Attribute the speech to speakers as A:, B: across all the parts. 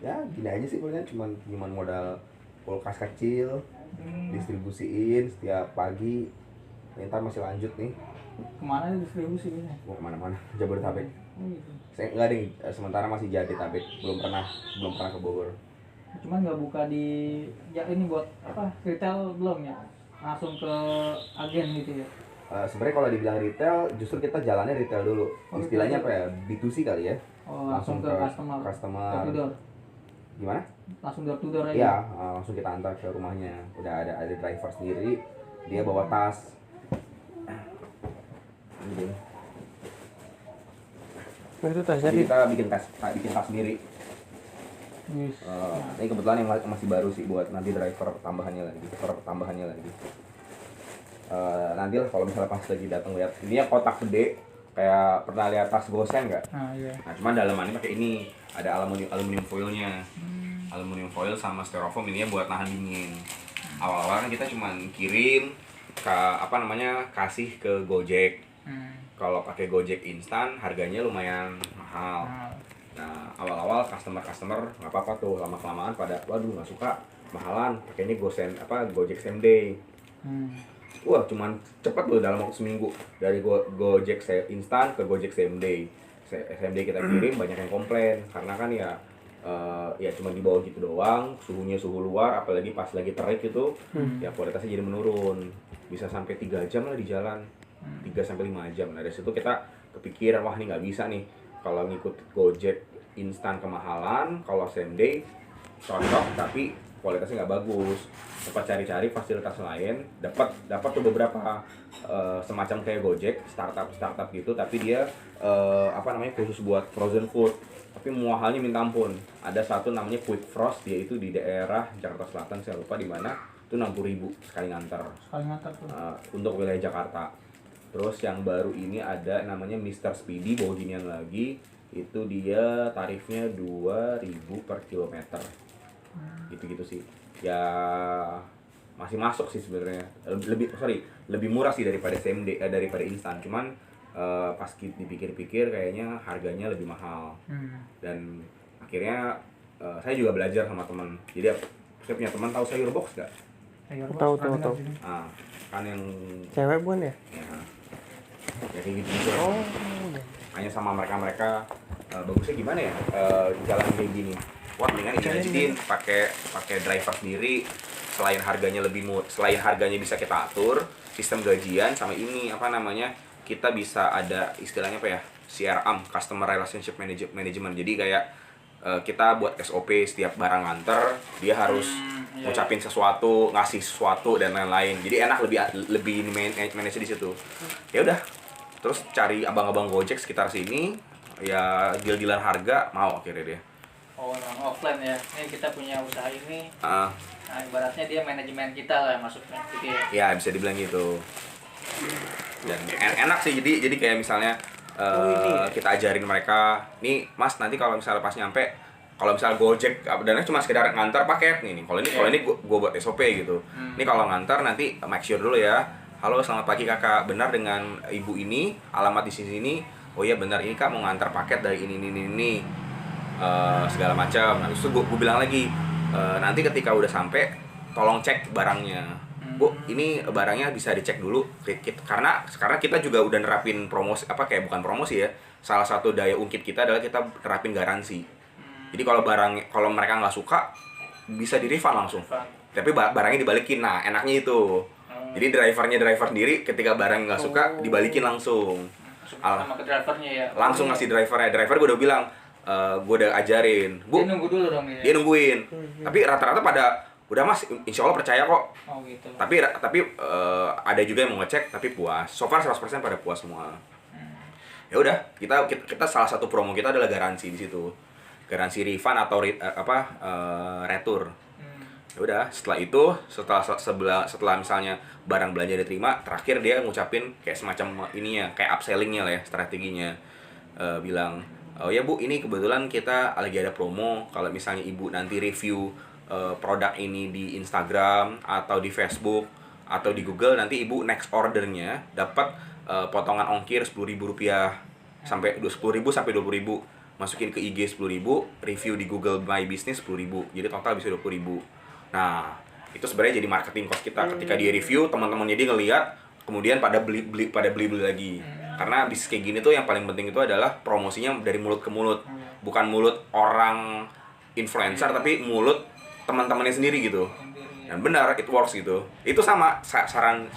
A: Ya gini aja sih palingan cuman modal kulkas kecil, distribusiin setiap pagi. Ntar masih lanjut nih,
B: Kemana distribusi biasanya?
A: mau kemana-mana. Jabodetabek.
B: Oh gitu.
A: Saya enggak deh, sementara masih Jabodetabek, belum pernah ke Bogor.
B: Cuman nggak buka di ya ini buat apa retail belum ya? Langsung ke agen gitu ya?
A: Sebenarnya kalau dibilang retail, justru kita jalannya retail dulu.
B: Oh,
A: Istilahnya
B: retail
A: apa
B: dulu.
A: ya? B2C kali ya.
B: Oh langsung
A: Langsung
B: ke
A: ke
B: customer.
A: customer.
B: Door to door.
A: Gimana?
B: Langsung door to door aja.
A: Iya, langsung kita antar ke rumahnya. Udah ada driver sendiri, dia bawa tas. Gitu.
C: Nah, itu tasnya
A: Jadi kita bikin tas sendiri.
B: Yes.
A: Ini kebetulan yang masih baru sih buat nanti driver tambahannya lagi. Nanti lah kalau misalnya pas lagi datang lihat, ini ya kotak gede, kayak pernah lihat tas Gosen nggak?
B: Nah iya.
A: Nah cuman dalamannya pakai ini, ada aluminium foilnya, aluminium foil sama styrofoam ini ya buat nahan dingin. Awal-awal kan kita cuman kirim ke kasih ke Gojek. Kalau pakai Gojek instan harganya lumayan mahal. Nah awal-awal customer nggak apa-apa tuh, lama kelamaan pada waduh nggak suka mahalan, pakainya Gojek same day. Wah cuman cepet loh dalam waktu seminggu dari Gojek instan ke Gojek same day. Same day kita kirim banyak yang komplain karena kan ya cuma di bawah gitu doang, suhunya suhu luar, apalagi pas lagi terik itu ya kualitasnya jadi menurun, bisa sampai 3 jam lah di jalan, 3 sampai 5 jam. Nah dari situ kita kepikiran wah ini nggak bisa nih kalau ngikut Gojek instan kemahalan, kalau same day cocok tapi kualitasnya nggak bagus. Sempat cari-cari fasilitas lain, dapat tuh beberapa semacam kayak Gojek startup gitu, tapi dia khusus buat frozen food, tapi mahalnya minta ampun. Ada satu namanya Quick Frost, dia itu di daerah Jakarta Selatan, saya lupa di mana, itu 60.000 sekali nganter.
B: Sekali ngantar tuh.
A: Untuk wilayah Jakarta. Terus yang baru ini ada namanya Mr. Speedy, bawa ginian lagi, itu dia tarifnya 2.000 per kilometer. Gitu-gitu sih. Ya masih masuk sih sebenarnya. Lebih murah sih daripada daripada instan. Cuman pas dipikir-pikir kayaknya harganya lebih mahal. Dan akhirnya saya juga belajar sama teman. Jadi saya punya teman, tahu sayur box nggak?
C: Tahu.
A: Nah, kan yang
C: Cewek bukan ya?
A: ya kayak gitu.
C: Oh.
A: Hanya sama mereka bagusnya gimana ya, jalan kayak gini. Wah mendingan izin pakai driver sendiri. Selain harganya bisa kita atur, sistem gajian sama ini kita bisa ada istilahnya apa ya, CRM, Customer Relationship Management. Jadi kayak kita buat SOP setiap barang nganter, dia harus ngucapin sesuatu, ngasih sesuatu dan lain-lain. Jadi enak, lebih manage di situ. Ya udah, terus cari abang-abang Gojek sekitar sini, ya deal-dealan harga mau akhirnya dia.
B: Oh memang offline ya. Ini kita punya usaha ini. Nah ibaratnya dia manajemen kita lah masuknya gitu ya.
A: Ya bisa dibilang gitu. Dan enak sih, jadi kayak misalnya kita ajarin mereka, nih mas nanti kalau misalnya pas nyampe, kalau misalnya Gojek dan cuma sekedar ngantar paket nih, kalau ini gue buat SOP gitu. Ini kalau ngantar nanti make sure dulu ya. Halo selamat pagi kakak, benar dengan ibu ini, alamat di sini. Oh iya benar, ini kak mau ngantar paket dari ini. Segala macam. Nah terus gue bilang lagi, nanti ketika udah sampai tolong cek barangnya. Bu, ini barangnya bisa dicek dulu karena kita juga udah nerapin promosi, bukan promosi ya. Salah satu daya ungkit kita adalah kita nerapin garansi. Jadi kalau mereka nggak suka bisa di refund langsung. Tapi barangnya dibalikin. Nah, enaknya itu. Jadi driver sendiri ketika barang nggak suka dibalikin langsung.
B: Sama ke drivernya ya.
A: Langsung ngasih drivernya. Driver gue udah bilang, gue udah ajarin. Bu,
B: dia nunggu dulu dong ya.
A: Dia nungguin. Tapi rata-rata pada udah mas, insya Allah percaya kok.
B: Oh gitu.
A: Tapi ada juga yang mau ngecek tapi puas. So far 100% pada puas semua. Ya udah, kita salah satu promo kita adalah garansi di situ. Garansi refund atau retur. Ya udah, setelah misalnya barang belanja diterima, terakhir dia ngucapin kayak semacam ininya, kayak upsellingnya lah ya, strateginya. Bilang, oh ya bu, ini kebetulan kita lagi ada promo. Kalau misalnya ibu nanti review produk ini di Instagram atau di Facebook atau di Google, nanti ibu next ordernya dapat potongan ongkir Rp10.000 sampai Rp10.000 sampai Rp20.000. masukin ke IG 10.000, review di Google My Business 10.000. Jadi total bisa 20.000. Nah, itu sebenarnya jadi marketing cost kita. Ketika dia review, teman-temannya dia ngelihat, kemudian pada beli lagi. Karena bisnis kayak gini tuh yang paling penting itu adalah promosinya dari mulut ke mulut. Bukan mulut orang influencer, tapi mulut teman-temannya sendiri gitu. Dan benar, it works gitu. Itu sama saran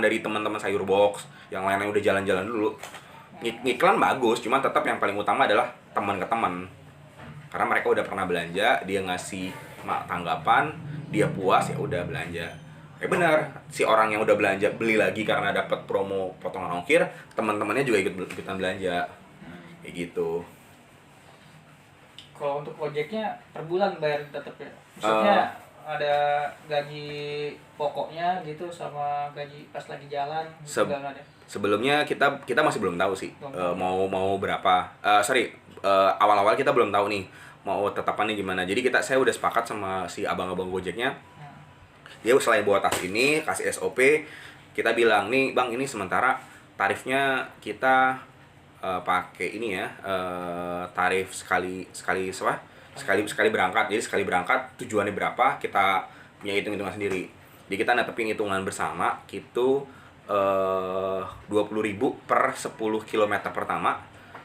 A: dari teman-teman Sayur Box, yang lainnya udah jalan-jalan dulu. Ngiklan bagus, cuman tetap yang paling utama adalah teman ke teman. Karena mereka udah pernah belanja, dia ngasih tanggapan, dia puas, ya udah belanja. Benar, si orang yang udah belanja beli lagi karena dapat promo potongan ongkir, teman-temannya juga ikutan belanja. Kayak gitu.
B: Kalau untuk ojeknya per bulan bayar tetap ya? Maksudnya ada gaji pokoknya gitu sama gaji pas lagi jalan juga nggak ada?
A: Sebelumnya kita masih belum tahu sih mau berapa. Awal-awal kita belum tahu nih mau tetapannya gimana. Jadi saya udah sepakat sama si abang-abang Gojeknya. Dia selain buat tas ini kasih SOP, kita bilang nih bang, ini sementara tarifnya kita pakai ini ya, tarif sekali berangkat. Jadi sekali berangkat tujuannya berapa kita punya hitung-hitungan sendiri. Jadi kita netepin hitungan bersama gitu, 20.000 per 10 km pertama.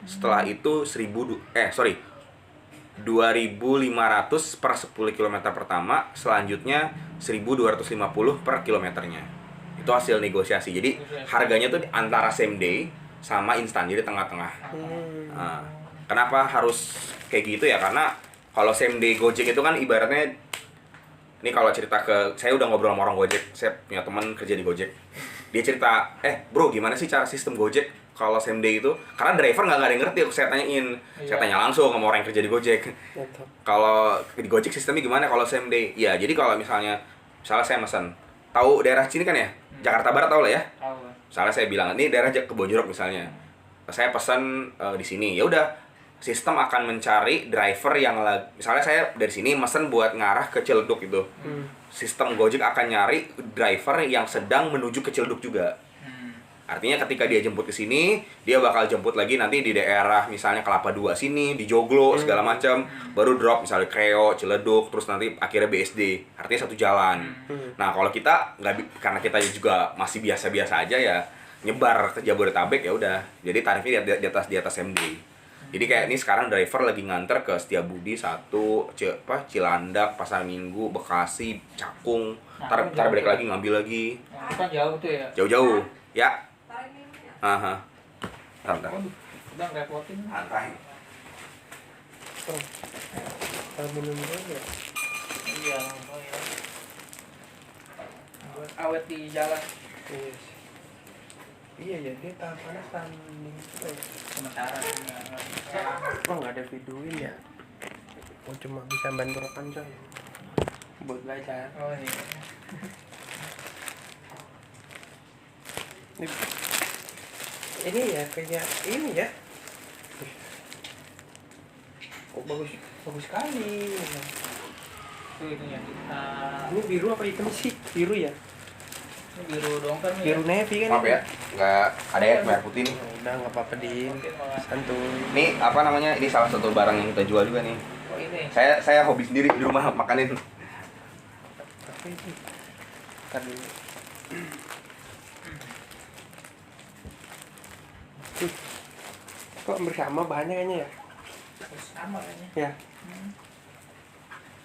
A: Setelah itu 2.500 per 10 km pertama, selanjutnya 1.250 per kilometernya. Itu hasil negosiasi. Jadi harganya tuh antara same day sama instan, jadi tengah-tengah. Nah, kenapa harus kayak gitu ya? Karena kalau same day Gojek itu kan ibaratnya, ini kalau cerita saya udah ngobrol sama orang Gojek, saya punya teman kerja di Gojek. Dia cerita, bro gimana sih cara sistem Gojek kalau same day itu? Karena driver nggak ada yang ngerti, saya tanyain. Saya tanya langsung sama orang yang kerja di Gojek. Kalau di Gojek sistemnya gimana kalau same day? Ya jadi kalau misalnya saya mesen, tahu daerah sini kan ya? Jakarta Barat tahu lah ya?
B: Tahu.
A: Misalnya saya bilang, ini daerah Kebonjeruk misalnya. Saya pesan di sini, ya udah sistem akan mencari driver yang misalnya saya dari sini mesen buat ngarah ke Ciledug gitu. Sistem Gojek akan nyari driver yang sedang menuju ke Ciledug juga. Artinya ketika dia jemput ke sini, dia bakal jemput lagi nanti di daerah misalnya Kelapa II sini, di Joglo segala macam, baru drop misalnya Kreo, Ciledug, terus nanti akhirnya BSD. Artinya satu jalan. Nah, kalau kita karena kita juga masih biasa-biasa aja ya, nyebar ke Jabodetabek ya udah. Jadi tarifnya di atas MD. Jadi kayak ini sekarang driver lagi nganter ke Setiabudi 1, Cilandak, Pasar Minggu, Bekasi, Cakung. Ntar balik lagi ngambil lagi.
B: Itu kan jauh tuh ya?
A: Jauh-jauh. Ya. Aha. Bentar.
B: Udah ngerepotin.
A: Santai.
C: Minum dulu ya.
B: Iya, buat awet di jalan.
C: Iya ya, dia tahan panas tahan dingin juga ya.
B: Sementara
C: Nggak ada videoin ya. Cuma bisa bantu rekan coy buat belajar.
B: Oh iya.
C: Ini ya kayak ini ya. Bagus sekali.
B: Itu itunya.
C: Ini biru apa hitam sih? Biru ya?
B: Ini biru dong kan
C: Biru navy kan?
A: Maaf ya, nggak ada ya merah putih nih.
C: Udah nggak apa-apa Din. Santuy.
A: Ini apa namanya? Ini salah satu barang yang kita jual juga nih.
B: Oh ini.
A: Saya hobi sendiri di rumah makanin.
C: Apa ini? Ntar dulu. Kok bersama bahannya kayaknya ya?
B: Sama kayaknya.
C: Ya,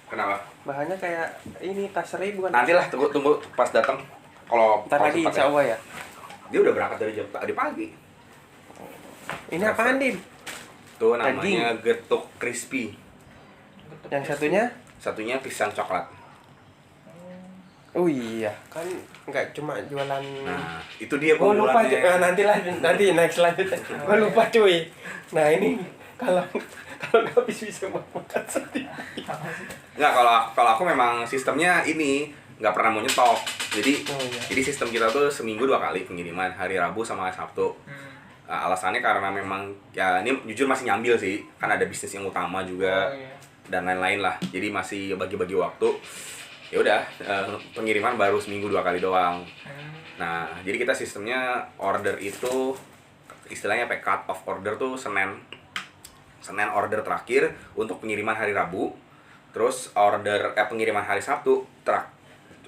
A: Kenapa?
C: bahannya kayak ini tas seribu kan?
A: Nantilah tunggu pas datang. Kalau
C: Ntar lagi
A: sempat
C: insya Allah ya.
A: Dia udah berangkat dari jam tadi pagi.
C: Ini apaan Din?
A: Tuh namanya getuk crispy.
C: Yang satunya?
A: Satunya pisang coklat.
C: Oh iya, kan nggak cuma jualan.
A: Nah, itu dia
C: Oh lupa,
A: keunggulannya.
C: nanti next selanjutnya. Oh lupa cuy. Nah ini kalau nggak habis bisa makan sendiri.
A: Nggak, kalau aku memang sistemnya ini nggak pernah mau nyetok. Jadi jadi sistem kita tuh seminggu 2 kali pengiriman, hari Rabu sama Sabtu. Nah, alasannya karena memang ya ini jujur masih nyambil sih, kan ada bisnis yang utama juga dan lain-lain lah. Jadi masih bagi-bagi waktu. Ya udah, pengiriman baru seminggu 2 kali doang. Nah, jadi kita sistemnya order itu istilahnya cut off order tuh Senin. Senin order terakhir untuk pengiriman hari Rabu. Terus order pengiriman hari Sabtu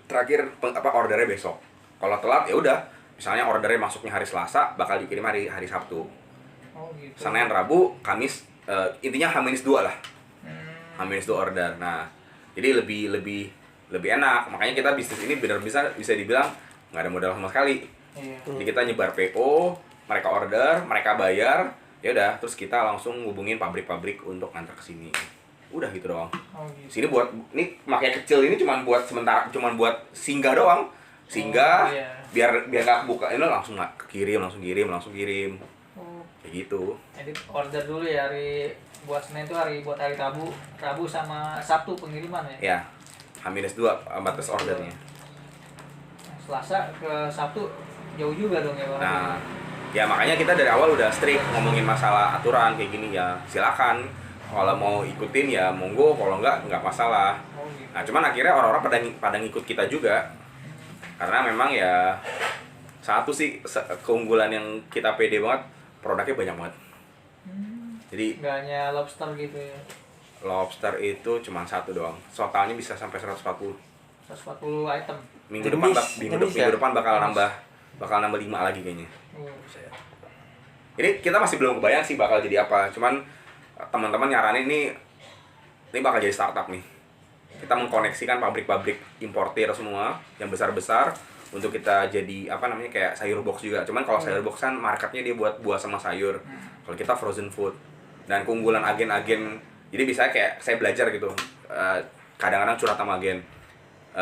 A: terakhir ordernya besok. Kalau telat ya udah, misalnya ordernya masuknya hari Selasa bakal dikirim hari Sabtu.
B: Oh gitu.
A: Senin, Rabu, Kamis, intinya H-2 lah. H-2 order. Nah, jadi lebih enak. Makanya kita bisnis ini benar bisa dibilang nggak ada modal sama sekali.
B: Iya.
A: Jadi kita nyebar PO, mereka order, mereka bayar, ya udah, terus kita langsung hubungin pabrik-pabrik untuk ngantar ke sini. Udah gitu doang.
B: Oh gitu.
A: Sini ini makanya kecil ini cuman buat sementara, cuman buat singgah doang. Singgah,
B: Oh, iya.
A: biar nggak buka, ini langsung kirim.
B: Oh.
A: Kayak gitu.
B: Jadi order dulu ya hari buat Senin tuh buat hari Rabu sama Sabtu pengiriman ya.
A: Ya, H-2 batas ordernya.
B: Selasa ke Sabtu jauh juga dong ya Bang.
A: Nah, ya makanya kita dari awal udah strict ngomongin masalah aturan kayak gini ya. Silakan kalau mau ikutin ya monggo, kalau nggak masalah.
B: Oh gitu.
A: Nah, cuman akhirnya orang-orang pada ngikut kita juga. Karena memang ya satu sih keunggulan yang kita pede banget, produknya banyak banget. Jadi
B: Nggak hanya lobster gitu ya.
A: lobster itu cuma satu doang. Totalnya bisa sampai 140.
B: 140 item.
A: Minggu
C: Jenis ya?
A: depan bakal nambah 5 lagi kayaknya.
B: Oh.
A: Ini kita masih belum kebayang sih bakal jadi apa. Cuman teman-teman nyaranin ini bakal jadi startup nih. Kita mengkoneksikan pabrik-pabrik importir semua yang besar-besar untuk kita jadi kayak sayur box juga. Cuman kalau sayur box kan marketnya dia buat buah sama sayur. Kalau kita frozen food. Dan keunggulan agen-agen, jadi bisa kayak saya belajar gitu. Kadang-kadang curhat sama agen.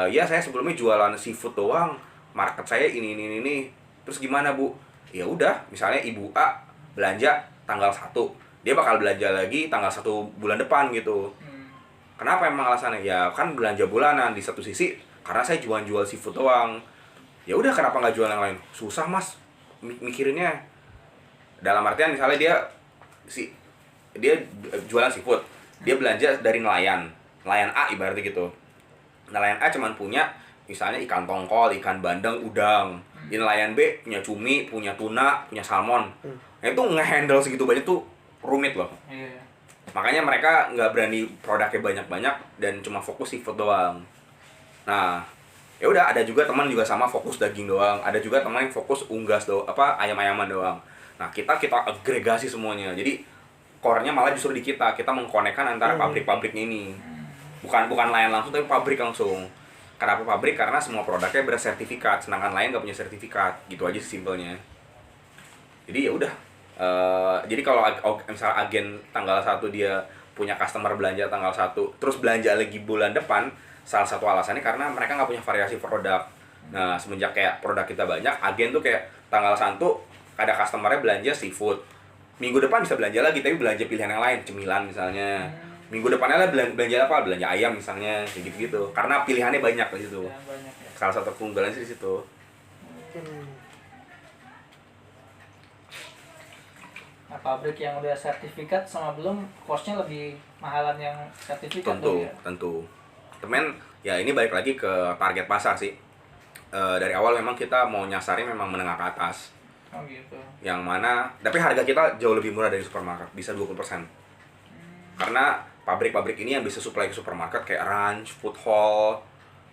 A: Ya saya sebelumnya jualan seafood doang, market saya ini. Terus gimana Bu? Ya udah, misalnya Ibu A belanja tanggal 1, dia bakal belanja lagi tanggal 1 bulan depan gitu. Kenapa emang alasannya? Ya kan belanja bulanan di satu sisi karena saya jual seafood doang. Ya udah, kenapa nggak jual yang lain? Susah Mas mikirinnya. Dalam artian misalnya dia jualan seafood, dia belanja dari nelayan A ibaratnya gitu. Nelayan A cuman punya misalnya ikan tongkol, ikan bandeng, udang. Di nelayan B punya cumi, punya tuna, punya salmon. Nah, itu ngehandle segitu banyak tuh rumit loh.
B: Iya.
A: Makanya mereka nggak berani produknya banyak-banyak dan cuma fokus seafood doang. Nah, ya udah, ada juga teman juga sama fokus daging doang. Ada juga teman yang fokus unggas ayam-ayaman doang. Nah, kita agregasi semuanya. Jadi core-nya malah justru di kita mengkonekkan antara pabrik-pabriknya ini. Bukan layan langsung tapi pabrik langsung. Kenapa pabrik? Karena semua produknya bersertifikat, sedangkan lain nggak punya sertifikat. Gitu aja simpelnya. Jadi ya udah. Jadi kalau misalnya agen tanggal 1 dia punya customer belanja tanggal 1, terus belanja lagi bulan depan, salah satu alasannya karena mereka nggak punya variasi produk. Nah, semenjak kayak produk kita banyak, agen tuh kayak tanggal 1 ada customernya belanja seafood. Minggu depan bisa belanja lagi, tapi belanja pilihan yang lain, cemilan misalnya. Minggu depannya lah belanja apa? Belanja ayam misalnya, kayak gitu-gitu. Karena pilihannya banyak di situ.
B: Ya, banyak ya.
A: Salah satu keunggulan sih di situ.
B: Nah, pabrik yang udah sertifikat sama belum cost-nya lebih mahalan yang sertifikat dong ya.
A: Tentu. Temen, ya ini balik lagi ke target pasar sih. Dari awal memang kita mau nyasarin memang menengah ke atas.
B: Oh gitu.
A: Yang mana, tapi harga kita jauh lebih murah dari supermarket, bisa 20%. Karena pabrik-pabrik ini yang bisa supply ke supermarket kayak Ranch, Food Hall,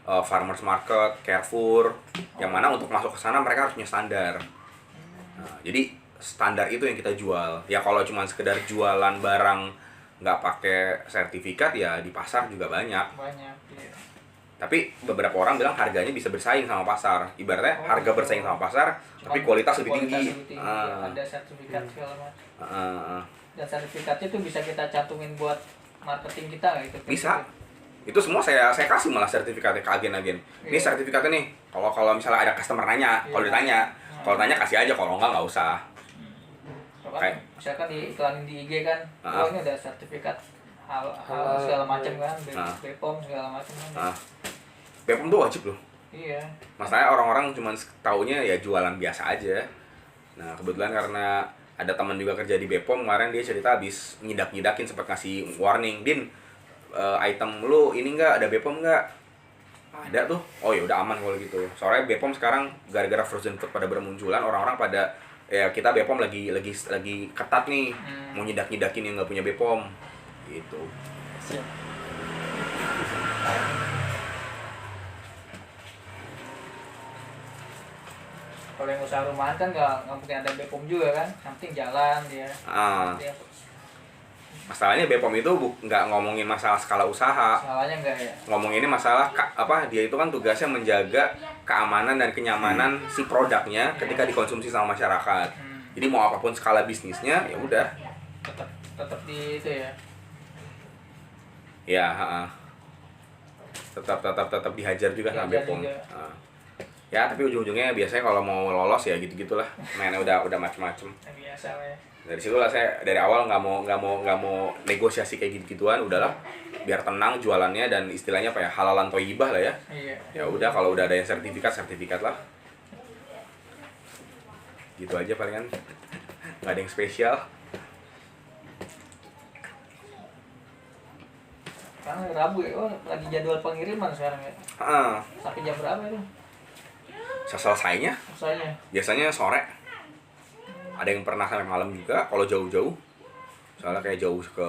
A: Farmers Market, Carrefour, yang mana untuk masuk ke sana mereka harus punya standar. Nah, jadi standar itu yang kita jual. Ya kalau cuma sekedar jualan barang nggak pakai sertifikat ya di pasar juga banyak.
B: Banyak, iya.
A: Tapi beberapa orang bilang harganya bisa bersaing sama pasar. Ibaratnya harga bersaing sama pasar, tapi kualitas lebih tinggi.
B: Ada sertifikat segala macam. Dan sertifikatnya itu bisa kita cantumin buat marketing kita gitu.
A: Bisa. Itu semua saya kasih malah sertifikatnya ke agen-agen. Ini sertifikatnya nih. Kalau misalnya ada customer nanya, kalau ditanya, kalau tanya kasih aja, kalau enggak usah.
B: Kan, misalkan diiklanin di IG kan, oh ini ada sertifikat hal segala macam kan, BPOM segala macam kan.
A: BPOM tuh wajib loh.
B: Iya.
A: Masalahnya orang-orang cuma taunya ya jualan biasa aja. Nah, kebetulan karena ada teman juga kerja di BPOM, kemarin dia cerita habis nyidak-nyidakin sempat ngasih warning, Din, item lu ini enggak ada BPOM enggak? Ada tuh. Oh ya udah aman kalau gitu. Soalnya BPOM sekarang gara-gara frozen food pada bermunculan, orang-orang pada ya kita Bepom lagi ketat nih, mau nyedakin yang nggak punya Bepom gitu.
C: Siap.
B: Kalau yang usaha rumahan kan nggak mungkin ada Bepom juga kan, yang penting jalan dia. Dia
A: Masalahnya Bepom itu nggak ngomongin masalah skala usaha,
B: salahnya nggak ya.
A: ngomonginnya masalah dia itu kan tugasnya menjaga keamanan dan kenyamanan si produknya ketika dikonsumsi sama masyarakat. Jadi mau apapun skala bisnisnya ya udah
B: tetap di itu ya.
A: Ya, tetap dihajar juga sama
B: Dihajar
A: Bepom.
B: juga.
A: Ya tapi ujung-ujungnya biasanya kalau mau lolos ya gitu-gitulah, mainnya udah macem-macem.
B: Biasa lah ya.
A: Dari situlah saya dari awal nggak mau negosiasi kayak gitu-gituan, udahlah biar tenang jualannya dan istilahnya apa ya, halalan thayyibah lah ya.
B: Iya.
A: Ya udah kalau udah ada yang sertifikat lah. Gitu aja palingan, nggak ada yang spesial.
B: Sekarang Rabu ya, lagi jadwal pengiriman sekarang ya. Sampai jam berapa itu?
A: Selesainya
B: Selesainya.
A: biasanya sore. Ada yang pernah sampai malam juga kalau jauh-jauh. Soalnya kayak jauh ke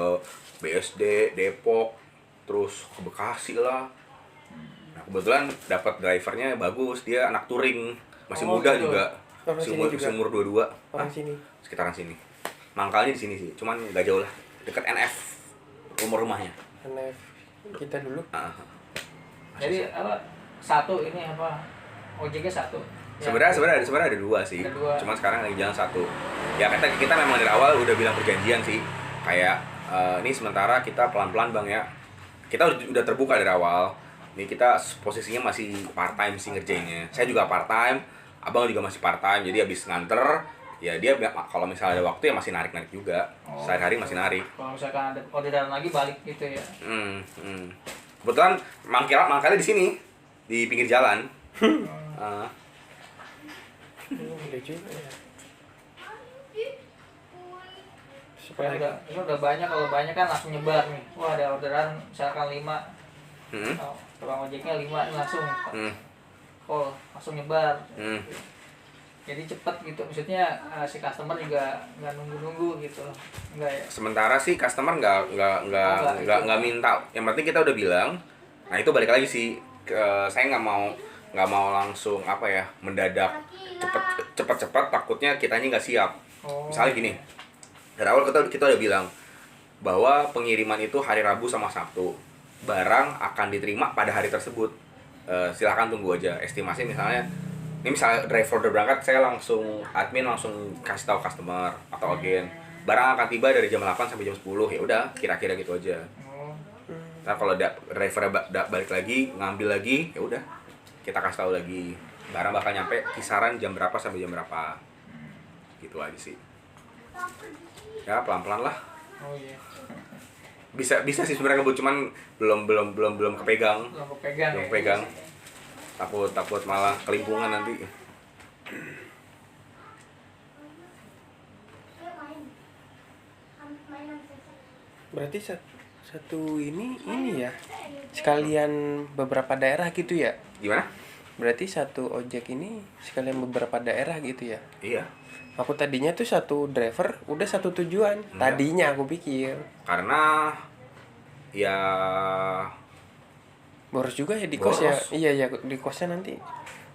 A: BSD, Depok, terus ke Bekasi lah. Nah, kebetulan dapat drivernya bagus, dia anak touring, masih muda
B: gitu.
A: juga.
C: Orang sini juga.
A: Umur 22.
C: Orang sini.
A: Sekitaran sini. Mangkalnya di sini sih, cuman nggak jauh lah. Dekat NF rumahnya.
C: NF kita dulu.
B: Jadi apa? Satu ini apa? Ojeknya satu.
A: Sebenarnya ada dua sih.
B: Ada dua.
A: Cuman sekarang lagi jalan satu. Ya kita memang dari awal udah bilang perjanjian sih. Kayak ini sementara kita pelan-pelan Bang ya. Kita udah terbuka dari awal. Nih kita posisinya masih part time sih ngerjainnya. Saya juga part time, Abang juga masih part time. Jadi habis nganter, ya dia kalau misalnya ada waktu ya masih narik juga. Sehari-hari masih narik.
B: Kalau misalkan ada orderan lagi balik gitu ya.
A: Kebetulan mangkalnya di sini, di pinggir jalan.
C: Udah juga ya.
B: Supaya udah banyak, kalau banyak kan langsung nyebar nih. Wah, ada orderan misalkan 5. Tukang ojeknya 5 nih langsung. Oh, langsung nyebar. Jadi cepet gitu, maksudnya si customer juga nggak nunggu gitu, enggak ya?
A: Sementara sih customer nggak minta, yang penting kita udah bilang. Nah itu balik lagi sih, saya nggak mau langsung apa ya, mendadak cepet takutnya kitanya nggak siap. Misalnya gini, dari awal kita udah bilang bahwa pengiriman itu hari Rabu sama Sabtu, barang akan diterima pada hari tersebut. Silakan tunggu aja, estimasi misalnya. Ini misalnya driver udah berangkat, saya admin langsung kasih tahu customer atau agen barang akan tiba dari jam 8 sampai jam 10, ya udah kira-kira gitu aja. Nah kalau driver balik lagi ngambil lagi, ya udah kita kasih tahu lagi barang bakal nyampe kisaran jam berapa sampai jam berapa, gitu aja sih. Ya pelan-pelan lah. Bisa sih sebenarnya ngebut, cuman belum kepegang. Belum kepegang. Takut malah kelimpungan nanti.
C: Berarti satu ini ya sekalian beberapa daerah gitu ya?
A: Gimana?
C: Berarti satu ojek ini sekalian beberapa daerah gitu ya?
A: Iya.
C: Aku tadinya tuh satu driver udah satu tujuan. Tadinya aku pikir.
A: Karena ya
C: boros juga ya di kos ya. Iya ya, di kosnya nanti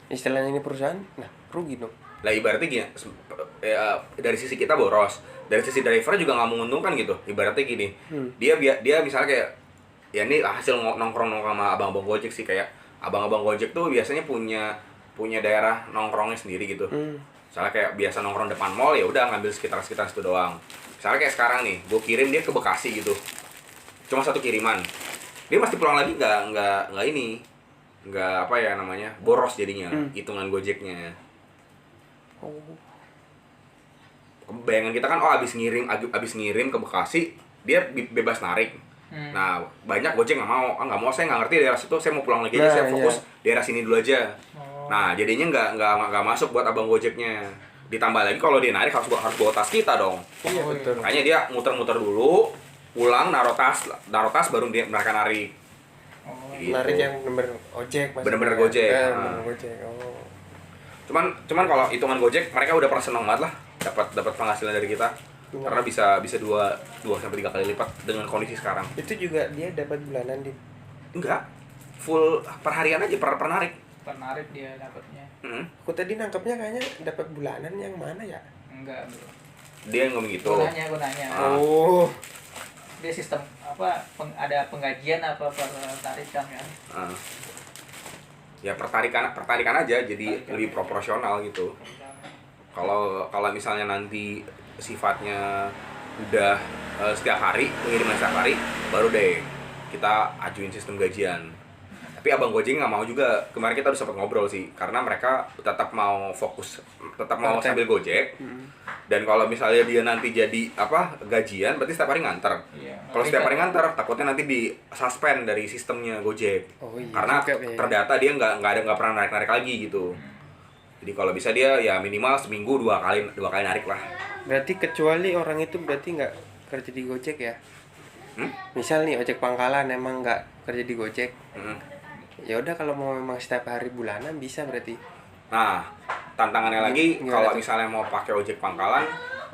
C: istilahnya ini perusahaan, nah rugi dong.
A: Lah ibaratnya gini, dari sisi kita boros, dari sisi driver juga nggak menguntungkan gitu. Ibaratnya gini, dia misalnya kayak ya ini hasil nongkrong sama abang-abang Gojek sih, kayak abang-abang Gojek tuh biasanya punya daerah nongkrongnya sendiri gitu. Misalnya kayak biasa nongkrong depan mall, ya udah ngambil sekitar situ doang. Misalnya kayak sekarang nih, gue kirim dia ke Bekasi gitu, cuma satu kiriman, dia pasti pulang lagi nggak apa ya namanya, boros jadinya hitungan Gojeknya. Bayangan kita kan abis ngirim ke Bekasi dia bebas narik. Nah banyak Gojek nggak mau, saya nggak ngerti daerah situ, saya mau pulang lagi aja, saya fokus daerah sini dulu aja. Nah jadinya nggak masuk buat abang Gojeknya. Ditambah lagi kalau dia narik harus bawa tas kita dong.
C: Iya betul.
A: Makanya dia muter-muter dulu, pulang naruh tas baru mereka narik.
C: Gitu. Narik yang bener ojek,
A: bener-bener Gojek.
C: Bener Gojek.
A: Cuman kalau hitungan Gojek mereka udah pernah seneng banget lah. dapat penghasilan dari kita. Karena bisa 2-3 kali lipat dengan kondisi sekarang.
C: Itu juga dia dapat bulanan di.
A: Enggak. Full perharian aja per narik.
B: Per narik dia dapatnya.
C: Aku tadi nangkepnya kayaknya dapat bulanan yang mana ya?
B: Enggak, bro.
A: Dia ngomong gitu.
B: Gue nanya.
C: Oh.
B: Dia sistem apa ada penggajian apa per tarikan kan?
A: Ya pertarikan aja jadi lebih proporsional gitu. Kalau misalnya nanti sifatnya udah setiap hari, pengiriman setiap hari, baru deh kita ajuin sistem gajian. Tapi abang Gojek nggak mau juga. Kemarin kita udah sempat ngobrol sih, karena mereka tetap mau fokus, tetap mau sambil Gojek. Dan kalau misalnya dia nanti jadi gajian, berarti setiap hari nganter.
B: Iya,
A: Kalau setiap hari nganter, takutnya nanti di suspend dari sistemnya Gojek.
C: Oh, iya,
A: karena
C: juga, ya.
A: terdata dia nggak pernah narik lagi gitu. Jadi kalau bisa dia ya minimal seminggu dua kali narik lah.
C: Berarti kecuali orang itu berarti nggak kerja di Gojek ya? Misal nih ojek pangkalan emang nggak kerja di Gojek. Ya udah kalau mau memang setiap hari bulanan bisa berarti.
A: Nah, tantangannya lagi
C: Gimana
A: kalau
C: tuh?
A: misalnya mau pakai ojek pangkalan,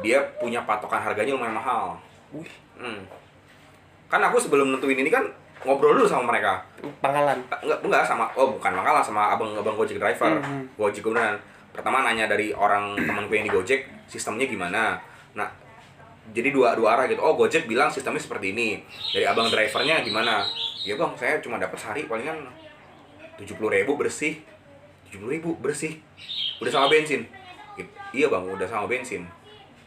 A: dia punya patokan harganya lumayan mahal. Kan aku sebelum nentuin ini kan ngobrol dulu sama mereka.
C: Pangkalan.
A: Enggak sama, bukan pangkalan, sama abang Gojek driver. Gojek kemudian pertama nanya dari orang temanku yang di Gojek, sistemnya gimana. Nah, jadi dua arah gitu. Oh, Gojek bilang sistemnya seperti ini. Dari abang drivernya gimana? Ya bang, saya cuma dapat sehari palingan 70.000 bersih. 70.000 bersih. Udah sama bensin. Iya bang, udah sama bensin.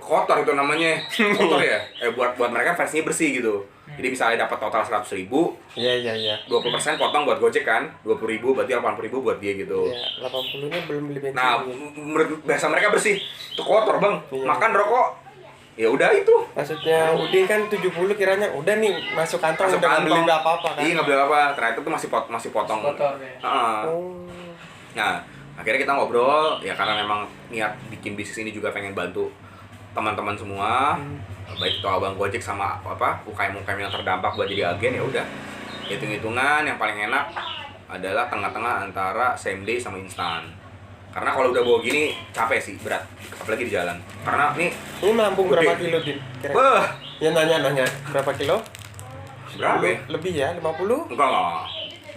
A: Kotor itu namanya. Kotor ya. Buat mereka versinya bersih gitu. Jadi misalnya dapat total 100.000.
C: Iya.
A: 20% potong buat Gojek kan. 20.000 berarti 80.000 buat dia gitu.
C: Iya, 80-nya belum beli bensin.
A: Nah, menurut bahasa mereka bersih. Itu kotor bang.
C: Iya.
A: Makan rokok. Ya udah itu.
C: Maksudnya Udin kan 70 kiranya udah nih masuk kantong
A: Masuk
C: udah nggak beli
A: kantong.
C: apa-apa kan.
A: Iya nggak beli apa. Ternyata itu masih potong.
B: Kotor ya.
C: Oh.
A: Nah, akhirnya kita ngobrol ya karena memang niat bikin bisnis ini juga pengen bantu teman-teman semua, baik itu abang Gojek sama UKM-UKM yang terdampak buat jadi agen. Ya udah, hitung-hitungan yang paling enak adalah tengah-tengah antara same day sama instan. Karena kalau udah bawa gini capek sih, berat, apalagi di jalan. Karena
C: Ini menampung
A: Gede.
C: berapa kilo Din? Kira-kira?
A: wah,
C: Ya nanya berapa kilo?
A: berapa ya?
C: Lebih ya, 50?
A: Enggak.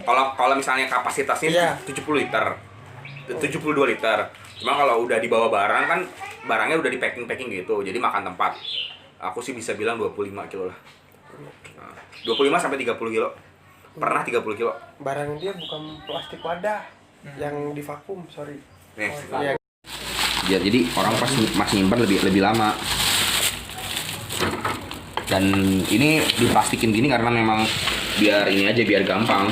A: Kalau misalnya kapasitasnya
C: Iya.
A: 70 liter. 72 liter. Cuma kalau udah dibawa barang kan barangnya udah di packing gitu. Jadi makan tempat. Aku sih bisa bilang 25 kilo lah. Nah, 25 sampai 30 kilo. Pernah 30 kilo.
C: Barang dia bukan plastik wadah yang divakum, sorry.
A: Nih.
C: Iya.
A: Ya, jadi orang masih nyimpan lebih lama. Dan ini diplastikin gini karena memang biar gampang.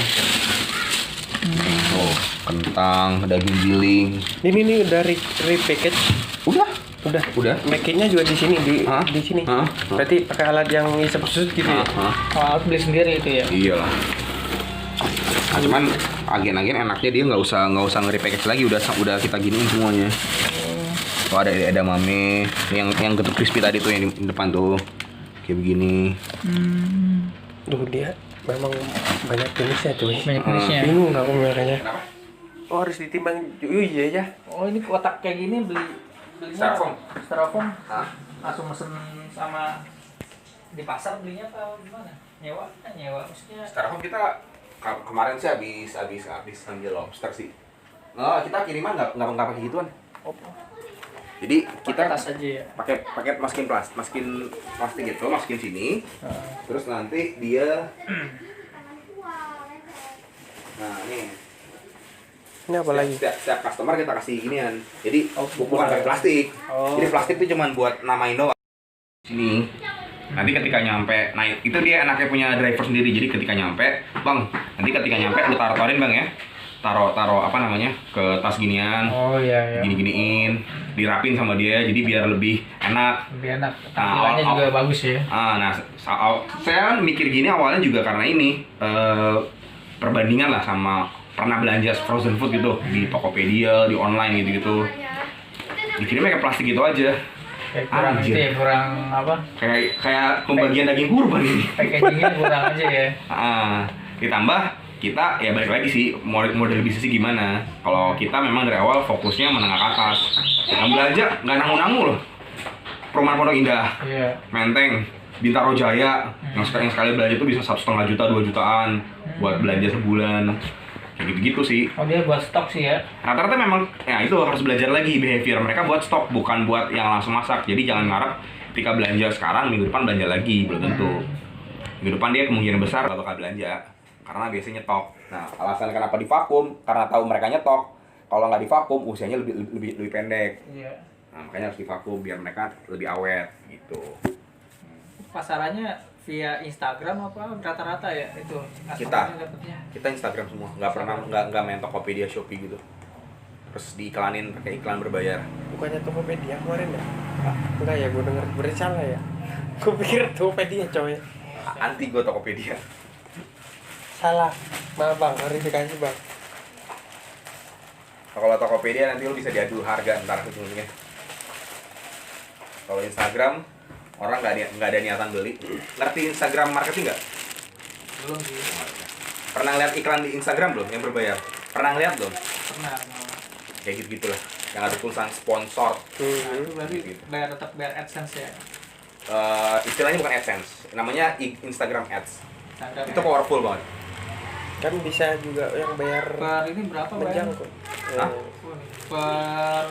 A: Oh, kentang, daging giling.
C: Ini udah repackage. Udah. Make-nya juga di sini di sini. Berarti pakai alat yang ngisep-susut gitu ya.
B: Oh, beli sendiri itu ya.
A: Iyalah. Nah, cuman agen-agen enaknya dia nggak usah nge-repackage lagi, udah kita giniin semuanya. Oh, ada mame yang getuk crispy tadi tuh yang di depan tuh. Kayak begini.
C: Duh, dia memang banyak jenisnya cuy.
B: Banyak jenisnya.
C: Bingung aku makanya.
A: Kenapa?
C: Oh, harus ditimbang. Iya ya.
B: Oh, ini kotak kayak gini belinya Styrofoam. Langsung mesen sama di pasar belinya apa gimana? Nyewa maksudnya.
A: Styrofoam kita kemarin sih habis ambil lobster sih. Kita kiriman nggak pakai gituan. Jadi kita
B: Tas aja ya.
A: pakai masukin plastik gitu, masukin sini. Terus nanti dia nah nih.
C: Ini apa lagi?
A: Setiap customer kita kasih ginian. Jadi bukan
B: bukan.
A: pakai plastik.
B: Oh.
A: Jadi plastik itu cuman buat namain doang. Sini. Nanti ketika nyampe, nah itu dia enaknya punya driver sendiri. Jadi ketika nyampe, bang, nanti ketika nyampe lu taruhin bang ya. Taruh ke tas ginian.
B: Oh iya.
A: Gini-giniin, dirapin sama dia, jadi biar lebih enak.
B: Lebih enak.
A: Nah,
B: Tampilannya juga bagus ya.
A: Saya kan mikir gini awalnya juga karena ini perbandingan lah sama pernah belanja frozen food gitu di Tokopedia, di online gitu. Dikirimnya kayak plastik gitu aja.
B: Kayak kurang
A: Anjir.
B: itu ya, kurang apa?
A: Kayak pembagian daging kurban ini.
B: Packagingnya kurang aja ya.
A: Ditambah kita ya balik lagi sih model bisnisnya gimana. Kalau kita memang dari awal fokusnya menengah ke atas. Kita belanja nggak nanggung loh. Perumahan Pondok Indah,
B: Iya.
A: Menteng, Bintaro Jaya, yang sekali belanja tuh bisa 1,5 juta, 2 jutaan buat belanja sebulan. Kayak gitu-gitu sih.
B: Oh dia buat stok sih ya.
A: Rata-rata memang ya itu harus belajar lagi behavior mereka buat stok, bukan buat yang langsung masak. Jadi jangan ngarep ketika belanja sekarang minggu depan belanja lagi, belum tentu. Minggu depan dia kemungkinan besar bakal belanja karena biasanya nyetok. Nah, alasan kenapa divakum karena tahu mereka nyetok. Kalau nggak divakum usianya lebih pendek.
B: Iya.
A: Nah, makanya harus divakum biar mereka lebih awet gitu.
B: Pasarannya via Instagram apa rata-rata ya itu?
A: Kita.
B: Dapetnya.
A: Kita Instagram semua, nggak main Tokopedia, Shopee gitu. Terus diiklanin pakai iklan berbayar.
C: Bukannya Tokopedia kemarin ya? Enggak ya, gue denger bersalah ya. Gue pikir Tokopedia coy.
A: Anti gue Tokopedia.
C: Salah. Maaf bang, klarifikasi bang.
A: Kalau Tokopedia nanti lu bisa diadu harga ntar ujung-ujungnya. Kalau Instagram orang nggak ada niatan beli. Ngerti Instagram marketing nggak?
B: Belum sih.
A: Pernah lihat iklan di Instagram belum yang berbayar? Pernah lihat belum?
B: Pernah.
A: Kayak gitu gitulah. Yang ada tulisan sponsor.
B: Nah, itu berarti
A: Gitu.
B: tetap bayar AdSense ya.
A: Istilahnya bukan AdSense, namanya Instagram Ads.
B: Instagram
A: Itu
B: ya.
A: powerful banget.
C: Kan bisa juga yang bayar
B: Per ini berapa bayar?
C: menjangkau.
A: Hah?
B: Per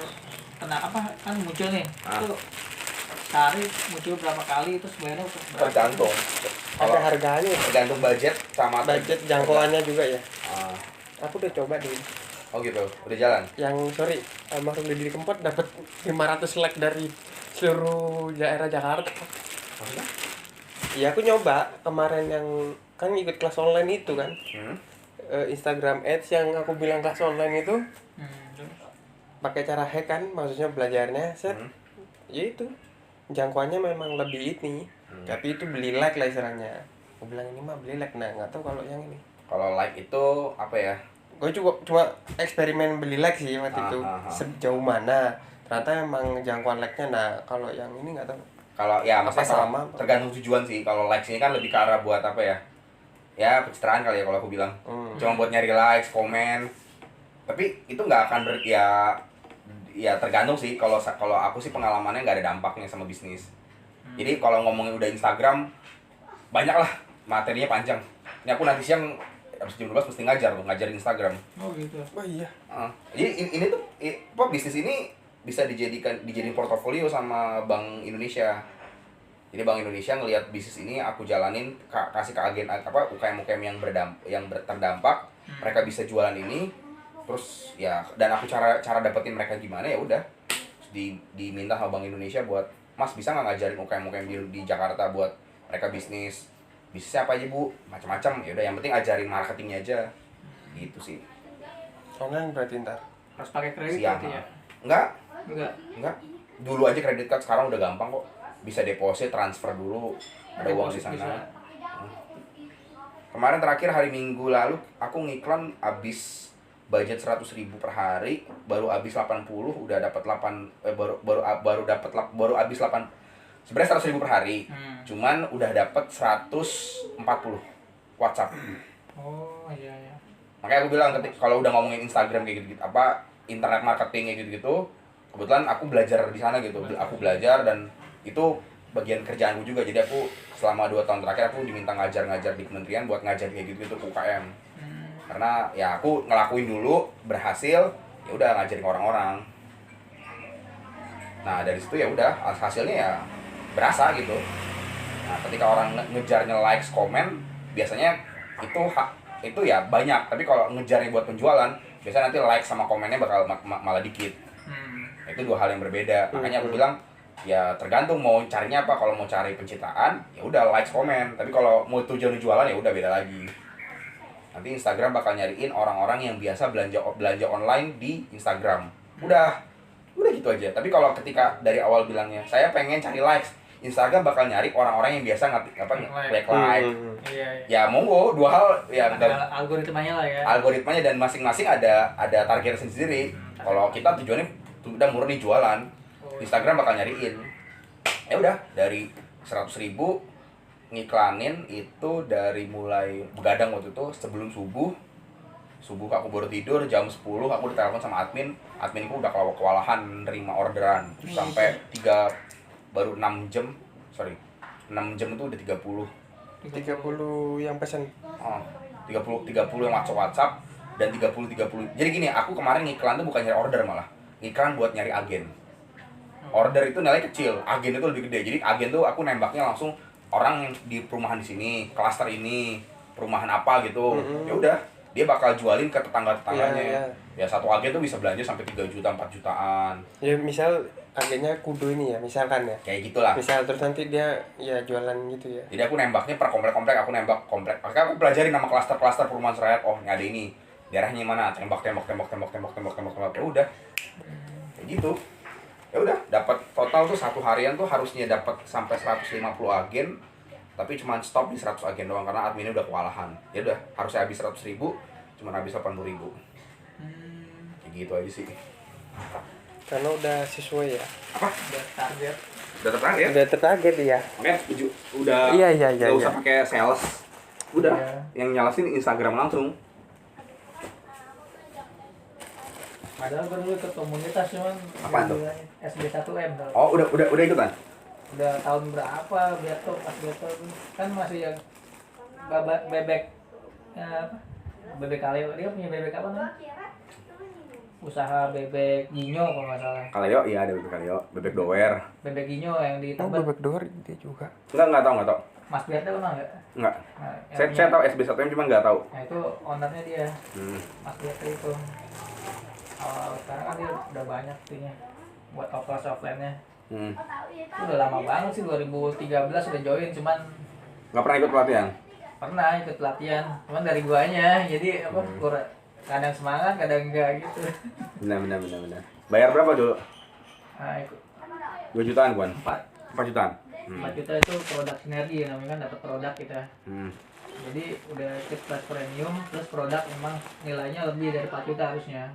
B: kena apa kan muncul nih.
A: Ah.
B: Itu sehari muncul berapa kali terus bayarnya berapa?
A: Tergantung.
C: Ada harganya,
A: Tergantung budget sama
C: budget jangkauannya juga ya.
A: Ah,
C: Aku udah coba deh.
A: oh gitu, udah jalan.
C: Yang sorry, almarhum Deddy Kempot dapat 500 like dari seluruh daerah Jakarta.
A: Maksudnya?
C: Iya aku nyoba kemarin yang kan ikut kelas online itu kan. Instagram Ads yang aku bilang kelas online itu
B: Terus?
C: pakai cara hack kan, maksudnya belajarnya set. Ya itu jangkauannya memang lebih ini. Tapi itu beli like lah istilahnya. Aku bilang ini mah beli like, nah nggak tahu kalau yang ini.
A: Kalau like itu apa ya?
C: Gue cuma eksperimen beli like sih waktu itu sejauh mana ternyata emang jangkauan like-nya. Nah kalau yang ini nggak tahu.
A: Kalau ya
C: Apa
A: maksudnya
C: sama?
A: tergantung tujuan sih. Kalau likes ini kan lebih ke arah buat apa ya? Ya pencitraan kali ya kalau aku bilang. Cuma buat nyari likes, komen. Tapi itu nggak akan ya tergantung sih. Kalau aku sih pengalamannya nggak ada dampaknya sama bisnis. Jadi kalau ngomongin udah Instagram banyak lah materinya panjang. Ini aku nanti siang habis jam 12 mesti ngajarin Instagram.
B: Oh gitu.
C: Oh iya.
A: Jadi ini tuh apa bisnis ini bisa dijadiin portofolio sama Bank Indonesia. Jadi Bank Indonesia ngelihat bisnis ini aku jalanin kasih ke agen apa UKM-UKM yang terdampak, mereka bisa jualan ini. Terus ya dan aku cara dapetin mereka gimana ya udah diminta sama Bank Indonesia buat Mas bisa nggak ngajarin UKM-UKM di Jakarta buat mereka bisnisnya apa aja Bu, macam-macam. Ya udah yang penting ajarin marketingnya aja gitu sih.
C: Online berarti ntar.
B: Harus pakai kredit
A: Siang.
B: berarti ya?
A: Enggak
B: Enggak.
A: dulu aja kredit card, sekarang udah gampang kok, bisa deposit transfer dulu, ada uang di
B: Deposit
A: sana.
B: bisa.
A: Kemarin terakhir hari Minggu lalu aku ngiklan abis budget 100.000 per hari, baru abis 80 udah dapat 8 baru abis 8 sebenarnya 100.000 per hari. Cuman udah dapat 140 WhatsApp.
B: Oh iya.
A: Makanya aku bilang kalau udah ngomongin Instagram kayak gitu, apa internet marketing kayak gitu, kebetulan aku belajar di sana gitu. Aku belajar dan itu bagian kerjaanku juga. Jadi aku selama 2 tahun terakhir aku diminta ngajar di kementerian buat ngajar kayak gitu ke UKM. Karena ya aku ngelakuin dulu, berhasil, ya udah ngajarin orang-orang. Nah, dari situ ya udah hasilnya ya berasa gitu. Nah, ketika orang ngejarnya likes, komen, biasanya itu ya banyak. Tapi kalau ngejarnya buat penjualan, biasanya nanti like sama komennya bakal malah dikit. Itu 2 hal yang berbeda. Makanya aku bilang ya tergantung mau carinya apa. Kalau mau cari pencitraan, ya udah likes, komen. Tapi kalau mau tujuan jualan ya udah beda lagi. Nanti Instagram bakal nyariin orang-orang yang biasa belanja online di Instagram. Udah gitu aja. Tapi kalau ketika dari awal bilangnya saya pengen cari likes, Instagram bakal nyari orang-orang yang biasa like.
B: Iya.
A: Ya monggo, 2 hal ya.
B: Ada algoritmanya lah ya.
A: Algoritmanya dan masing-masing ada target sendiri. Kalau kita tujuannya udah murni jualan, Instagram bakal nyariin. Ya udah dari 100.000 ngiklanin itu dari mulai begadang waktu itu sebelum subuh aku baru tidur jam 10 aku ditelepon sama adminku udah kewalahan nerima orderan sampai 3 baru 6 jam, 6 jam itu udah 30.
C: 30 yang pesan.
A: Oh, 30 yang WhatsApp dan 30. Jadi gini, aku kemarin ngiklan tuh bukan nyari order malah. Ngiklan buat nyari agen. Order itu nilai kecil, agen itu lebih gede. Jadi agen tuh aku nembaknya langsung orang yang di perumahan di sini, klaster ini, perumahan apa gitu. Ya udah, dia bakal jualin ke tetangga-tetangganya. Ya satu agen tuh bisa belanja sampai 3 juta, 4 jutaan.
C: Ya misal agennya kudu ini ya, misalkan ya.
A: Kayak gitulah.
C: Misal terus nanti dia ya jualan gitu ya.
A: Jadi aku nembaknya per komplek-komplek, aku nembak komplek. Makanya aku pelajarin nama klaster-klaster perumahan Serait. Oh, ini ada ini. Daerahnya mana? Tembak. Ya udah. Kayak gitu. Ya udah, dapat total tuh satu harian tuh harusnya dapat sampai 150 agen. Tapi cuma stop di 100 agen doang karena adminnya udah kewalahan. Ya udah, harusnya habis 100.000, cuma habis 80.000. Kayak gitu aja sih.
C: Karena udah sesuai ya.
A: Apa?
B: Udah target.
A: Udah tertarget?
C: Udah tertarget ya.
A: Makanya udah
C: Iya.
A: nggak usah pakai sales. Udah, yang nyalasin Instagram langsung.
B: Padahal gue dulu ikut komunitas cuman
A: Apaan tuh?
B: SB1M tau.
A: Oh, udah ikutan?
B: Udah tahun berapa Beto pas Beto kan masih yang bebek apa? Bebek Kaleo, dia punya bebek apa namanya? Usaha bebek Ginyo kalau nggak salah.
A: Kaleo, iya ada bebek Kaleo, bebek Dower.
B: Bebek Ginyo yang di
C: Oh,
B: Tebet.
C: bebek doer dia juga.
A: Enggak tahu.
B: Mas Beto kenal nggak?
A: Enggak.
B: Nah,
A: Saya tahu SB1M cuma enggak tahu.
B: Nah itu ownernya dia, Mas Beto itu. Sekarang kan dia udah banyak punya buat offline-nya. Itu udah lama banget sih, 2013 udah join, cuman
A: Enggak pernah ikut pelatihan?
B: pernah ikut pelatihan, cuman dari guanya, jadi apa, kadang semangat, kadang enggak gitu.
A: Benar. Bayar berapa dulu?
B: Nah, ikut
A: 2 jutaan bukan?
B: 4
A: jutaan.
B: 4 juta itu produk sinergi ya, namanya kan dapat produk kita. Jadi udah ikut kelas premium, plus produk emang nilainya lebih dari 4 juta harusnya.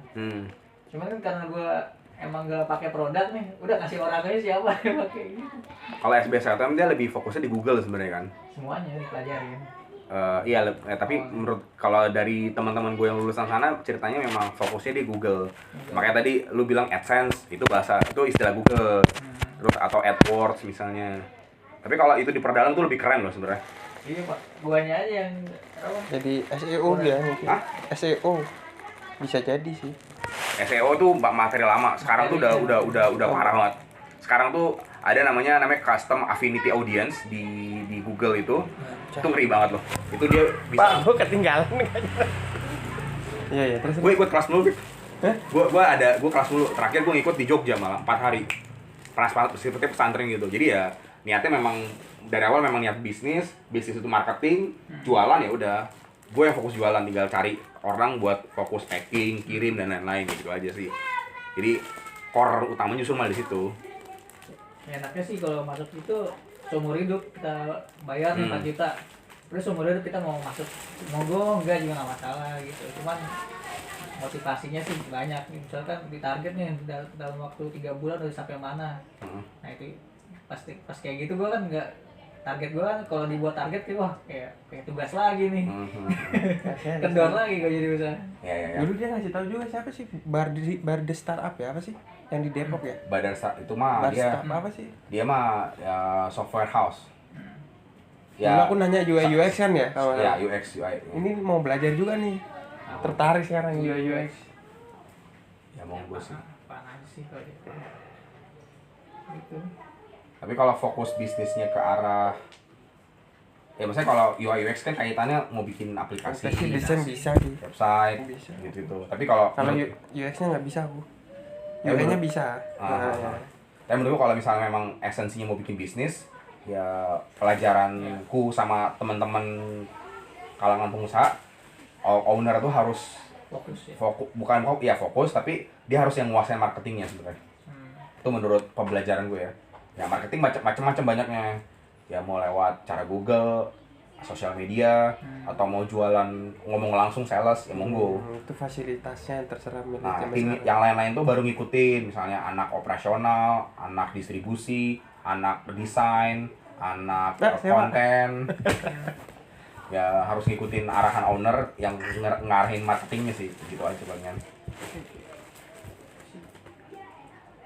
B: Cuman kan karena gue emang gak pakai produk nih, udah kasih orang aja siapa yang pakai gitu.
A: Kalau SB1M dia lebih fokusnya di Google sebenarnya kan?
B: Semuanya dipelajarin.
A: Iya, tapi menurut kalau dari teman-teman gue yang lulusan sana ceritanya memang fokusnya di Google. Makanya tadi lu bilang AdSense itu istilah Google. Terus atau AdWords misalnya. Tapi kalau itu diperdalam tuh lebih keren loh sebenarnya.
B: Iya pak, guanya aja yang apa?
C: Jadi SEO dia mungkin.
A: Hah?
C: SEO bisa jadi sih.
A: SEO tuh materi lama. Sekarang tuh udah parah banget. Sekarang tuh ada namanya Custom Affinity Audience di Google itu. Itu ngeri banget loh. Itu dia bisa.
C: Pak, gue ketinggalan kan. Iya, terus
A: Gue ikut kelas dulu. Gue kelas dulu. Terakhir gue ngikut di Jogja malah 4 hari. Seperti pesantren gitu. Jadi ya niatnya memang dari awal memang niat bisnis itu marketing, jualan ya udah. Gue yang fokus jualan, tinggal cari orang buat fokus packing, kirim dan lain-lain gitu aja sih. Jadi core utamanya justru malah di situ.
B: Enaknya sih kalau masuk itu seumur hidup kita bayar 4 juta. Terus seumur hidup kita mau masuk, monggo enggak juga nggak masalah gitu. Cuman motivasinya sih banyak. Misalkan di target nih dalam waktu 3 bulan udah sampai mana. Nah itu pas kayak gitu gue kan nggak, target gue kan kalau dibuat target kayak tugas lagi nih. Kendor lagi gue jadi usaha.
A: Ya.
C: Dulu dia ngasih tahu juga siapa sih Barde Startup ya, apa sih yang di Depok ya?
A: Badar itu mah
C: Barde
A: dia
C: Startup apa sih?
A: dia mah ya, software house.
C: Dulu aku nanya UI UX kan ya kawan.
A: Ya UX UI.
C: Ini mau belajar juga nih. Tertarik sekarang UI UX.
A: Ya mau gue sih.
B: Apaan aja sih kalau gitu. Gitu.
A: Tapi kalau fokus bisnisnya ke arah ya misalnya kalau UI UX kan kaitannya mau bikin aplikasi,
C: Desain bisa sih.
A: website,
C: Bisa.
A: gitu. Tapi kalau
C: UX-nya nggak bisa aku.
A: Ya,
C: UI-nya bisa.
A: Tapi menurut gue kalau misalnya memang esensinya mau bikin bisnis, ya pelajaranku sama teman-teman kalangan pengusaha, owner tuh harus
B: Fokus ya.
A: fokus tapi dia harus yang menguasai marketingnya sebenarnya. Itu menurut pembelajaran gue ya. Ya marketing macam-macam banyaknya. Ya mau lewat cara Google, sosial media, atau mau jualan ngomong langsung sales ya monggo.
C: Itu fasilitasnya terserah milik
A: Nah, yang lain-lain tuh baru ngikutin, misalnya anak operasional, anak distribusi, anak desain, anak konten. Ya harus ngikutin arahan owner yang ngarahin marketingnya sih, gitu aja palingan.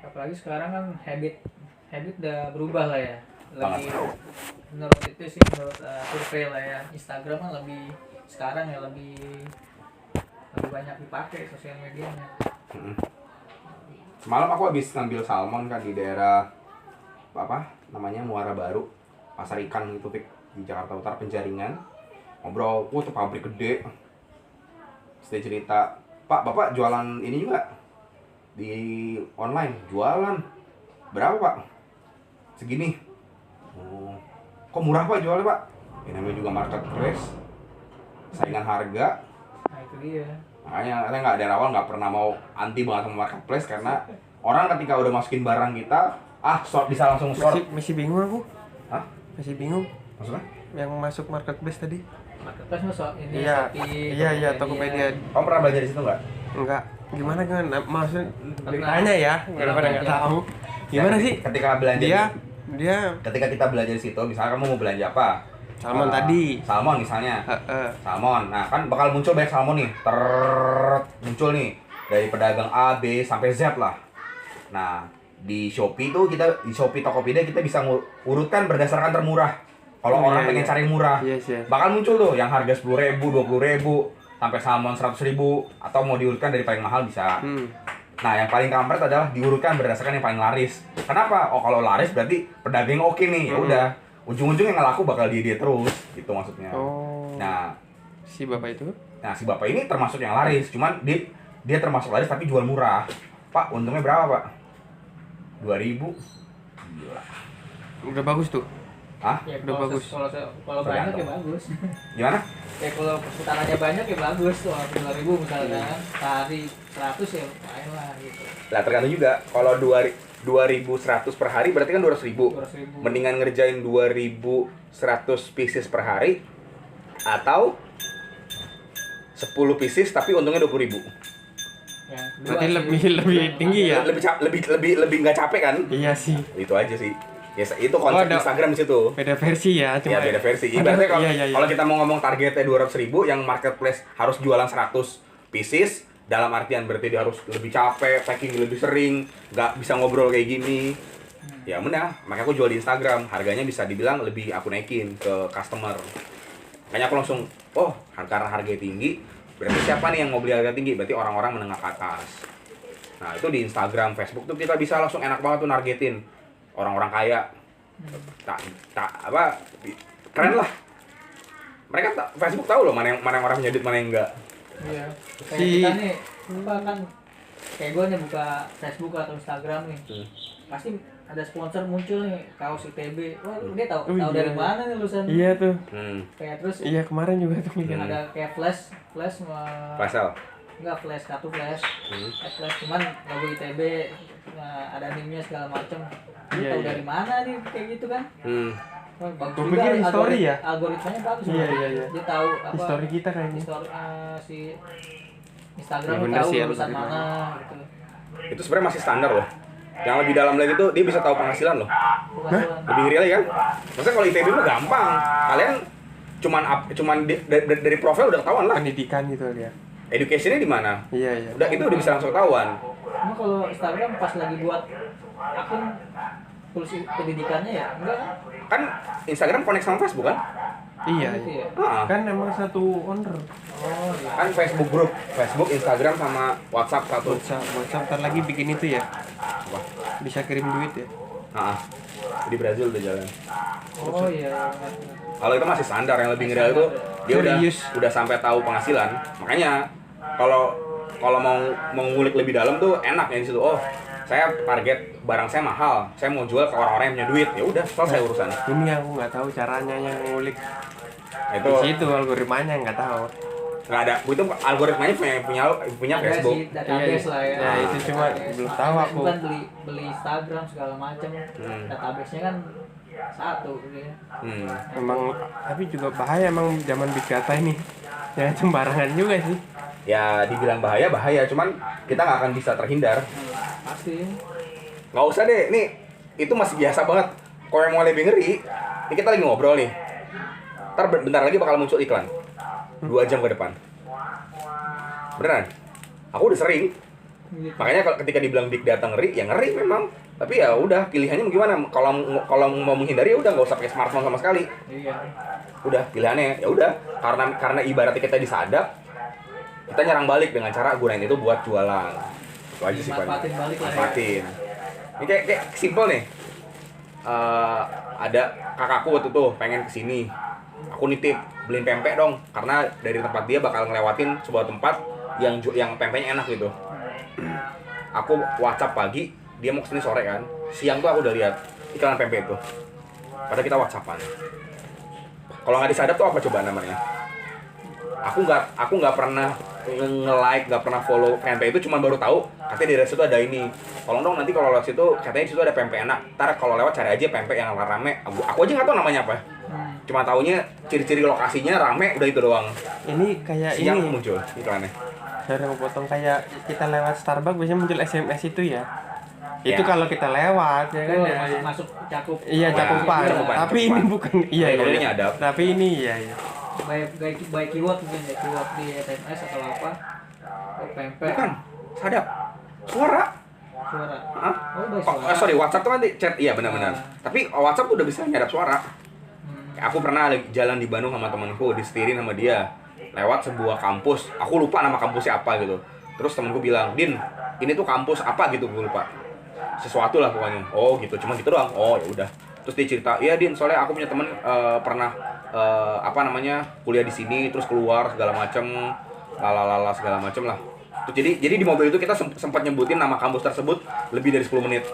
B: Apalagi sekarang kan habit udah berubah lah ya. Lebih
A: Banget.
B: menurut itu sih, menurut survei lah ya, Instagram kan lebih sekarang ya lebih banyak dipakai sosial medianya.
A: Semalam aku habis ngambil salmon kan di daerah apa namanya Muara Baru, pasar ikan itu Fik, di Jakarta Utara Penjaringan. Ngobrol, tuh pabrik gede. Terus dia cerita, Pak, Bapak jualan ini juga di online, jualan berapa Pak? Segini. Oh, kok murah Pak jualnya Pak? Ini namanya juga marketplace, saingan harga.
B: Nah itu dia.
A: Makanya saya nggak dari awal nggak pernah mau anti banget sama marketplace, karena orang ketika udah masukin barang kita, short bisa langsung short.
C: Masih bingung aku.
A: Hah?
C: Masih bingung
A: Maksudnya?
C: yang masuk marketplace tadi.
B: Marketplace masuk ini
C: Iya,
B: Shopee,
C: iya, Tokopedia.
A: Kamu pernah belajar di situ nggak?
C: Enggak. Gimana kan? Maksudnya
B: Pernah.
C: beritanya ya, daripada nggak
B: Pernah.
C: tahu. Gimana sih?
A: Ketika belanja
C: Dia
A: ketika kita belajar di situ, misalnya kamu mau belanja apa?
C: salmon tadi.
A: Salmon misalnya.
C: Heeh.
A: Salmon. Nah, kan bakal muncul banyak salmon nih. Muncul nih dari pedagang A, B sampai Z lah. Nah, di Shopee tuh di Shopee Tokopedia kita bisa urutkan berdasarkan termurah. Kalau
C: Oh,
A: orang
C: iya,
A: pengen
C: iya.
A: cari murah,
C: Yes, yes.
A: bakal muncul tuh yang harga 10.000, 20.000 sampai salmon 100.000, atau mau diurutkan dari paling mahal bisa. Nah, yang paling kampret adalah diurutkan berdasarkan yang paling laris. Kenapa? Oh, kalau laris berarti pedagang oke nih. Ya udah, ujung-ujung yang laku bakal dia terus, gitu maksudnya.
C: Oh.
A: Nah,
C: Si bapak itu?
A: si bapak ini termasuk yang laris, cuman dia termasuk laris tapi jual murah. Pak, untungnya berapa, Pak? 2.000. Gila.
C: Udah bagus tuh.
A: Hah?
B: Ya,
C: Udah
B: kalau
C: bagus.
B: kalau banyak ya
A: Tergantung.
B: bagus.
A: Gimana?
B: Ya kalau putarannya banyak ya bagus tuh, 2.000 misalnya kan. Sehari 100 ya lumayan lah gitu.
A: Lah tergantung juga. Kalau 2.100 per hari berarti kan 200.000.
B: 200.000.
A: Mendingan ngerjain 2.100 pieces per hari atau 10 pieces tapi untungnya 20.000.
B: Yang kedua
C: Berarti
B: sih,
C: lebih tinggi ya?
A: Lebih nggak capek kan?
C: Iya sih.
A: Itu aja sih. Ya itu konsep
C: ada-
A: Instagram di situ.
C: Beda versi ya,
A: Ya beda versi.
C: Ada-
A: Ibaratnya kalau
C: iya.
A: kalau kita mau ngomong targetnya 200.000, yang marketplace harus jualan 100 pieces, dalam artian berarti dia harus lebih capek, packing lebih sering, nggak bisa ngobrol kayak gini. Ya benar, makanya aku jual di Instagram, harganya bisa dibilang lebih aku naikin ke customer. Makanya aku langsung, karena harganya tinggi, berarti siapa nih yang mau beli harga tinggi? Berarti orang-orang menengah ke atas. Nah itu di Instagram, Facebook tuh kita bisa langsung enak banget tuh nargetin orang-orang kaya. Keren lah. Mereka Facebook tahu loh mana yang orang punya duit, mana yang enggak.
B: Iya. Kayak
C: Si-
B: kita nih, kan kayak gue nih buka Facebook atau Instagram nih. Pasti ada sponsor muncul nih, kaos ITB. Wah, dia tahu
C: Oh,
B: dari
C: iya.
B: mana nih lulusan.
C: Iya tuh.
B: Kayak terus
C: Iya kemarin juga tuh bikin.
B: ada kayak flash
A: Pasal.
B: enggak flash, kartu flash. Flash cuman logo ITB, ada meme-nya segala macem. Dia
C: Iya,
B: tahu
C: iya.
B: dari mana nih kayak gitu kan? Wah, bagus
C: Gua
B: juga
C: pikir history ya?
B: algoritmanya bagus.
C: Iya,
B: Bang.
C: iya.
B: Dia tahu apa
C: Histori kita kayaknya.
B: histori si Instagram
C: Ya,
B: tuh
C: bener
B: tahu
C: sih,
B: lulusan
C: algoritmanya.
B: mana gitu.
A: Itu sebenarnya masih standar loh. Yang lebih dalam lagi tuh dia bisa tahu penghasilan loh.
B: Penghasilan.
A: Lebih ngeri lagi kan? Maksudnya kalau ITB mah gampang. Kalian cuman dari profil udah ketahuan lah.
C: Pendidikan gitu ya.
A: Educationnya di mana?
C: Iya, iya.
A: Udah itu udah bisa langsung ketahuan.
B: Cuma kalau Instagram pas lagi buat akun tulis pendidikannya ya enggak kan?
A: Kan Instagram connect sama Facebook kan?
C: Iya,
B: Gitu
C: iya.
B: ya?
C: Kan emang satu owner.
B: Oh iya.
A: Kan Facebook group, Facebook, Instagram sama WhatsApp satu.
C: WhatsApp ntar lagi bikin itu ya.
A: Wah.
C: Bisa kirim duit ya.
A: Di Brazil udah jalan.
B: Oh iya.
A: Kalau itu masih standar, yang lebih ngeri itu dia
C: Serius?
A: udah sampai tahu penghasilan. Makanya kalau mau mengulik lebih dalam tuh enak ya di situ. Oh, saya target barang saya mahal, saya mau jual ke orang-orang yang punya duit. Ya udah, selesai urusan.
C: Ini yang aku nggak tahu caranya yang ngulik.
A: Itu
C: Di situ algoritmanya nggak tahu.
A: nggak ada, itu algoritmanya punya
B: Ada
A: Facebook.
B: sih database
C: Iya,
B: lah ya.
C: iya. Ya, itu cuma belum tahu aku.
B: Bukan beli Instagram segala macam. Database-nya kan satu gitu ya.
C: Emang tapi juga bahaya emang zaman big data ini. Jangan sembarangan juga sih.
A: Ya dibilang bahaya, cuman kita nggak akan bisa terhindar.
B: Pasti.
A: Nggak usah deh, nih itu masih biasa banget. Kalau yang mau lebih ngeri, ini kita lagi ngobrol nih. Ntar bentar lagi bakal muncul iklan 2 jam ke depan. Beneran? Aku udah sering
B: Gitu.
A: Makanya kalau ketika dibilang big data ngeri, ya ngeri memang. Tapi ya udah, pilihannya mau gimana? Kalau mau menghindari ya udah nggak usah pakai smartphone sama sekali.
B: Iya.
A: Udah pilihannya ya udah, karena ibaratnya kita disadap, kita nyerang balik dengan cara gunain itu buat jualan. Itu aja sih paling.
B: Manfaatin balik lah ya.
A: Manfaatin. Ini kayak simple nih. Ada kakakku waktu itu pengen kesini, aku nitip beliin pempek dong, karena dari tempat dia bakal ngelewatin sebuah tempat yang pempeknya enak gitu. Aku WhatsApp pagi, dia mau kesini sore kan, siang tuh aku udah lihat iklan pempek itu. Padahal kita WhatsAppan. Kalau nggak disadap tuh apa coba namanya? Aku nggak pernah nge-like, nggak pernah follow pempek itu, cuma baru tahu katanya di situ ada ini. Tolong dong nanti kalau lewat situ katanya di situ ada pempek enak. Ntar kalau lewat cari aja pempek yang rame. Aku aja nggak tahu namanya apa. Cuma taunya ciri-ciri lokasinya rame, udah itu doang.
C: Ini kayak
A: Siang
C: ini
A: muncul iklannya.
C: saya mau potong, kayak kita lewat Starbucks biasanya muncul SMS itu ya. Itu
A: Ya.
C: kalau kita lewat ya kan ya.
B: Masuk cakup.
C: Iya, cakupan.
A: cakupan,
C: Tapi
A: cakupan.
C: ini bukan iya
A: Kalau
C: ya.
A: ini nyadap.
C: Tapi ini iya ya.
B: By keyword mungkin ya, keyword di SMS atau apa. Oh, pempek.
A: Bukan, sadap. Suara.
B: Suara.
A: Hah?
B: Oh, by suara.
A: Sorry, WhatsApp tuh nanti chat, iya benar-benar. Tapi WhatsApp tuh udah bisa nyadap suara. Aku pernah lagi jalan di Bandung sama temanku, disetirin sama dia lewat sebuah kampus. Aku lupa nama kampusnya apa gitu. Terus temanku bilang, "Din, ini tuh kampus apa gitu?" Gue lupa. Sesuatu lah pokoknya. Oh gitu, cuma gitu doang. Oh ya udah. Terus dia cerita, "Iya Din, soalnya aku punya temen pernah kuliah di sini, terus keluar segala macem, lalala segala macem lah." Terus jadi di mobil itu kita sempat nyebutin nama kampus tersebut lebih dari 10 menit.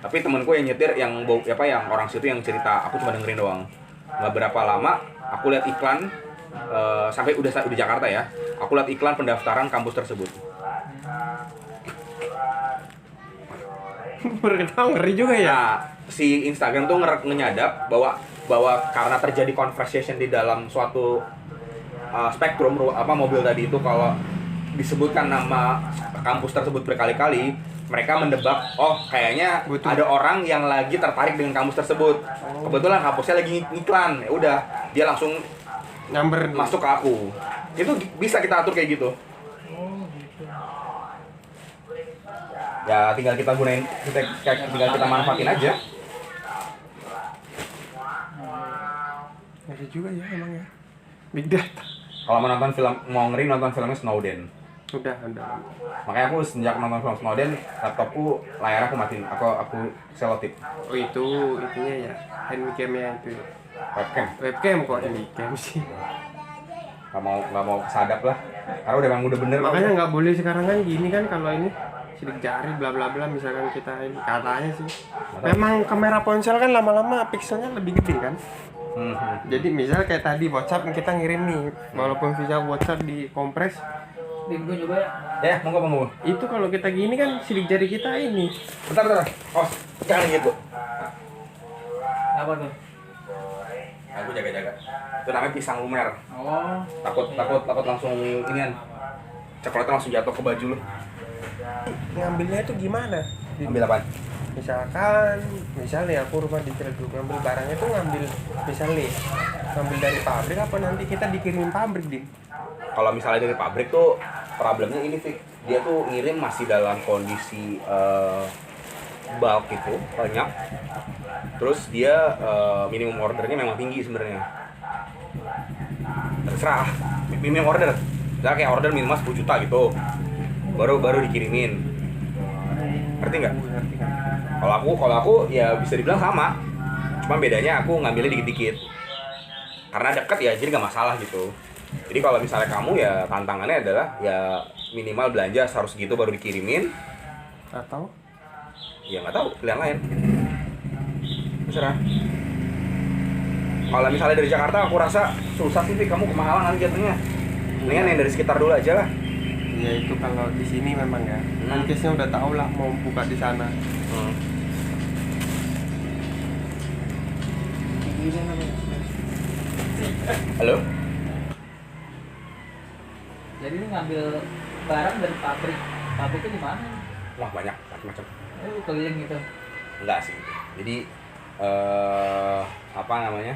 A: Tapi temanku yang nyetir yang orang situ yang cerita, aku cuma dengerin doang. Nggak berapa lama aku lihat iklan, sampai udah Jakarta ya, aku lihat iklan pendaftaran kampus tersebut.
C: Tahu ngeri juga ya.
A: Nah, si Instagram tuh ngenyadap bahwa karena terjadi conversation di dalam suatu spektrum mobil tadi itu, kalau disebutkan nama kampus tersebut berkali-kali, mereka mendebak, oh kayaknya
C: Betul.
A: ada orang yang lagi tertarik dengan kampus tersebut. Kebetulan kampusnya lagi ngiklan, ya udah dia langsung
C: Nyamber
A: masuk ke aku. Itu bisa kita atur kayak gitu.
B: Oh, gitu.
A: Ya tinggal kita gunain, tinggal kita manfaatin aja.
C: ngeri juga ya emang ya. Big data.
A: Kalau mau ngeri nonton filmnya Snowden.
C: Udah.
A: Makanya aku sejak nonton film Snowden, laptopku layar aku matiin, aku selotip
C: Oh itu itunya ya. Handcam-nya itu.
A: webcam.
C: Webcam kok handcam sih.
A: Nggak mau sadap lah, karena udah bener.
C: Makanya nggak boleh sekarang kan gini kan, kalau ini sidik jari bla bla bla, misalkan kita ini katanya sih. Memang kamera ponsel kan lama-lama pikselnya lebih gede kan. Jadi misal kayak tadi WhatsApp kita ngirim nih, walaupun visa WhatsApp dikompres,
B: Din, gue coba ya.
A: Ya, monggo.
C: itu kalau kita gini kan sidik jari kita ini.
A: Bentar. Oh, jangan gitu.
B: Apa tuh?
A: Aku jaga. Itu namanya pisang lumer.
B: Oh.
A: Takut langsung inian. Coklatnya langsung jatuh ke baju lu.
C: Ngambilnya itu gimana?
A: Ambil apaan?
C: Misalnya aku rumah di Ciledug, ngambil barangnya tuh ngambil dari pabrik apa nanti kita dikirimin pabrik, Din?
A: Kalau misalnya dari pabrik tuh problemnya ini sih, dia tuh ngirim masih dalam kondisi bulk itu banyak. Terus dia minimum ordernya memang tinggi sebenarnya. Terserah minimum order. Misalnya kayak order minimal 10 juta gitu. Baru dikirimin. Ngerti nggak?
C: Ngerti kan?
A: Kalau aku ya bisa dibilang sama. Cuma bedanya aku ngambilnya dikit-dikit. Karena deket ya jadi nggak masalah gitu. Jadi kalau misalnya kamu ya tantangannya adalah ya minimal belanja harus gitu baru dikirimin.
C: Atau
A: Ya nggak tahu, pilihan lain. Terserah. Kalau misalnya dari Jakarta aku rasa susah sih, kamu kemahalan nanti jatuhnya. Mendingan yang dari sekitar dulu aja lah.
C: ya itu kalau di sini memang ya. Kan case-nya udah tau lah mau buka di sana.
A: Halo?
B: Jadi lu ngambil barang dari pabrik. Pabriknya di mana?
A: Wah banyak macam-macam.
B: Lu keliling gitu.
A: Enggak sih. Jadi apa namanya?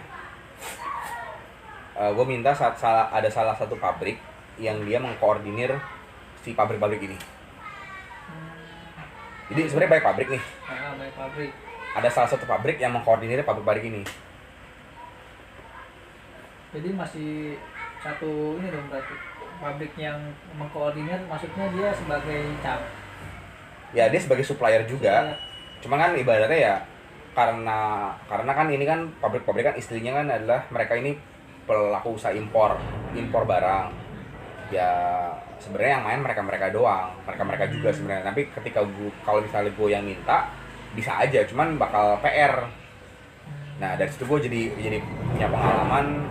A: Gue minta ada salah satu pabrik yang dia mengkoordinir si pabrik-pabrik ini. Jadi sebenarnya banyak pabrik nih.
B: Banyak pabrik.
A: Ada salah satu pabrik yang mengkoordinir pabrik-pabrik ini.
B: Jadi masih satu ini dong berarti. Pabrik yang mengkoordinir maksudnya dia sebagai
A: Ya dia sebagai supplier juga. Cuman kan ibaratnya ya karena kan ini kan pabrik-pabrik kan istrinya kan adalah mereka ini pelaku usaha impor barang. Ya sebenarnya yang main mereka doang, mereka juga sebenarnya. Tapi ketika kalau misalnya gue yang minta bisa aja, cuman bakal PR. Nah dari situ gue jadi punya pengalaman